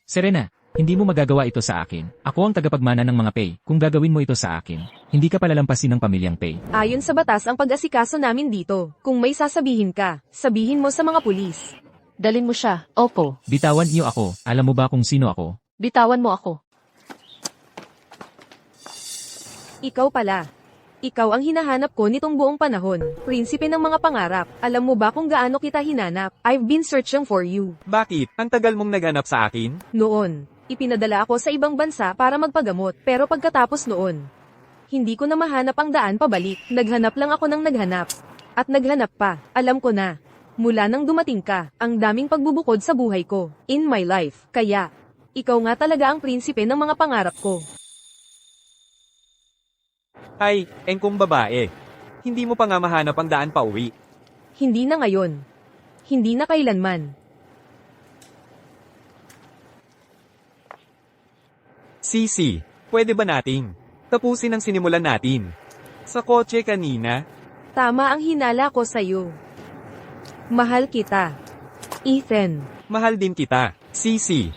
Serena, hindi mo magagawa ito sa akin. Ako ang tagapagmana ng mga pay. Kung gagawin mo ito sa akin, hindi ka palalampasin ng pamilyang pay. Ayon sa batas ang pag-asikaso namin dito. Kung may sasabihin ka, sabihin mo sa mga pulis. Dalin mo siya. Opo. Bitawan niyo ako. Alam mo ba kung sino ako? Bitawan mo ako. Ikaw pala. Ikaw ang hinahanap ko nitong buong panahon. Prinsipe ng mga pangarap. Alam mo ba kung gaano kita hinanap? I've been searching for you. Bakit? Ang tagal mong naghanap sa akin? Noon, ipinadala ako sa ibang bansa para magpagamot. Pero pagkatapos noon, hindi ko na mahanap ang daan pabalik. Naghanap lang ako ng naghanap. At naghanap pa. Alam ko na. Mula nang dumating ka, ang daming pagbubukod sa buhay ko. In my life. Kaya, ikaw nga talaga ang prinsipe ng mga pangarap ko. Ay, engkong babae. Hindi mo pa nga mahanap ang daan pa uwi. Hindi na ngayon. Hindi na kailanman. Sisi, pwede ba nating tapusin ang sinimulan natin? Sa kotse kanina? Tama ang hinala ko sa'yo. Mahal kita. Ethan. Mahal din kita. Sisi.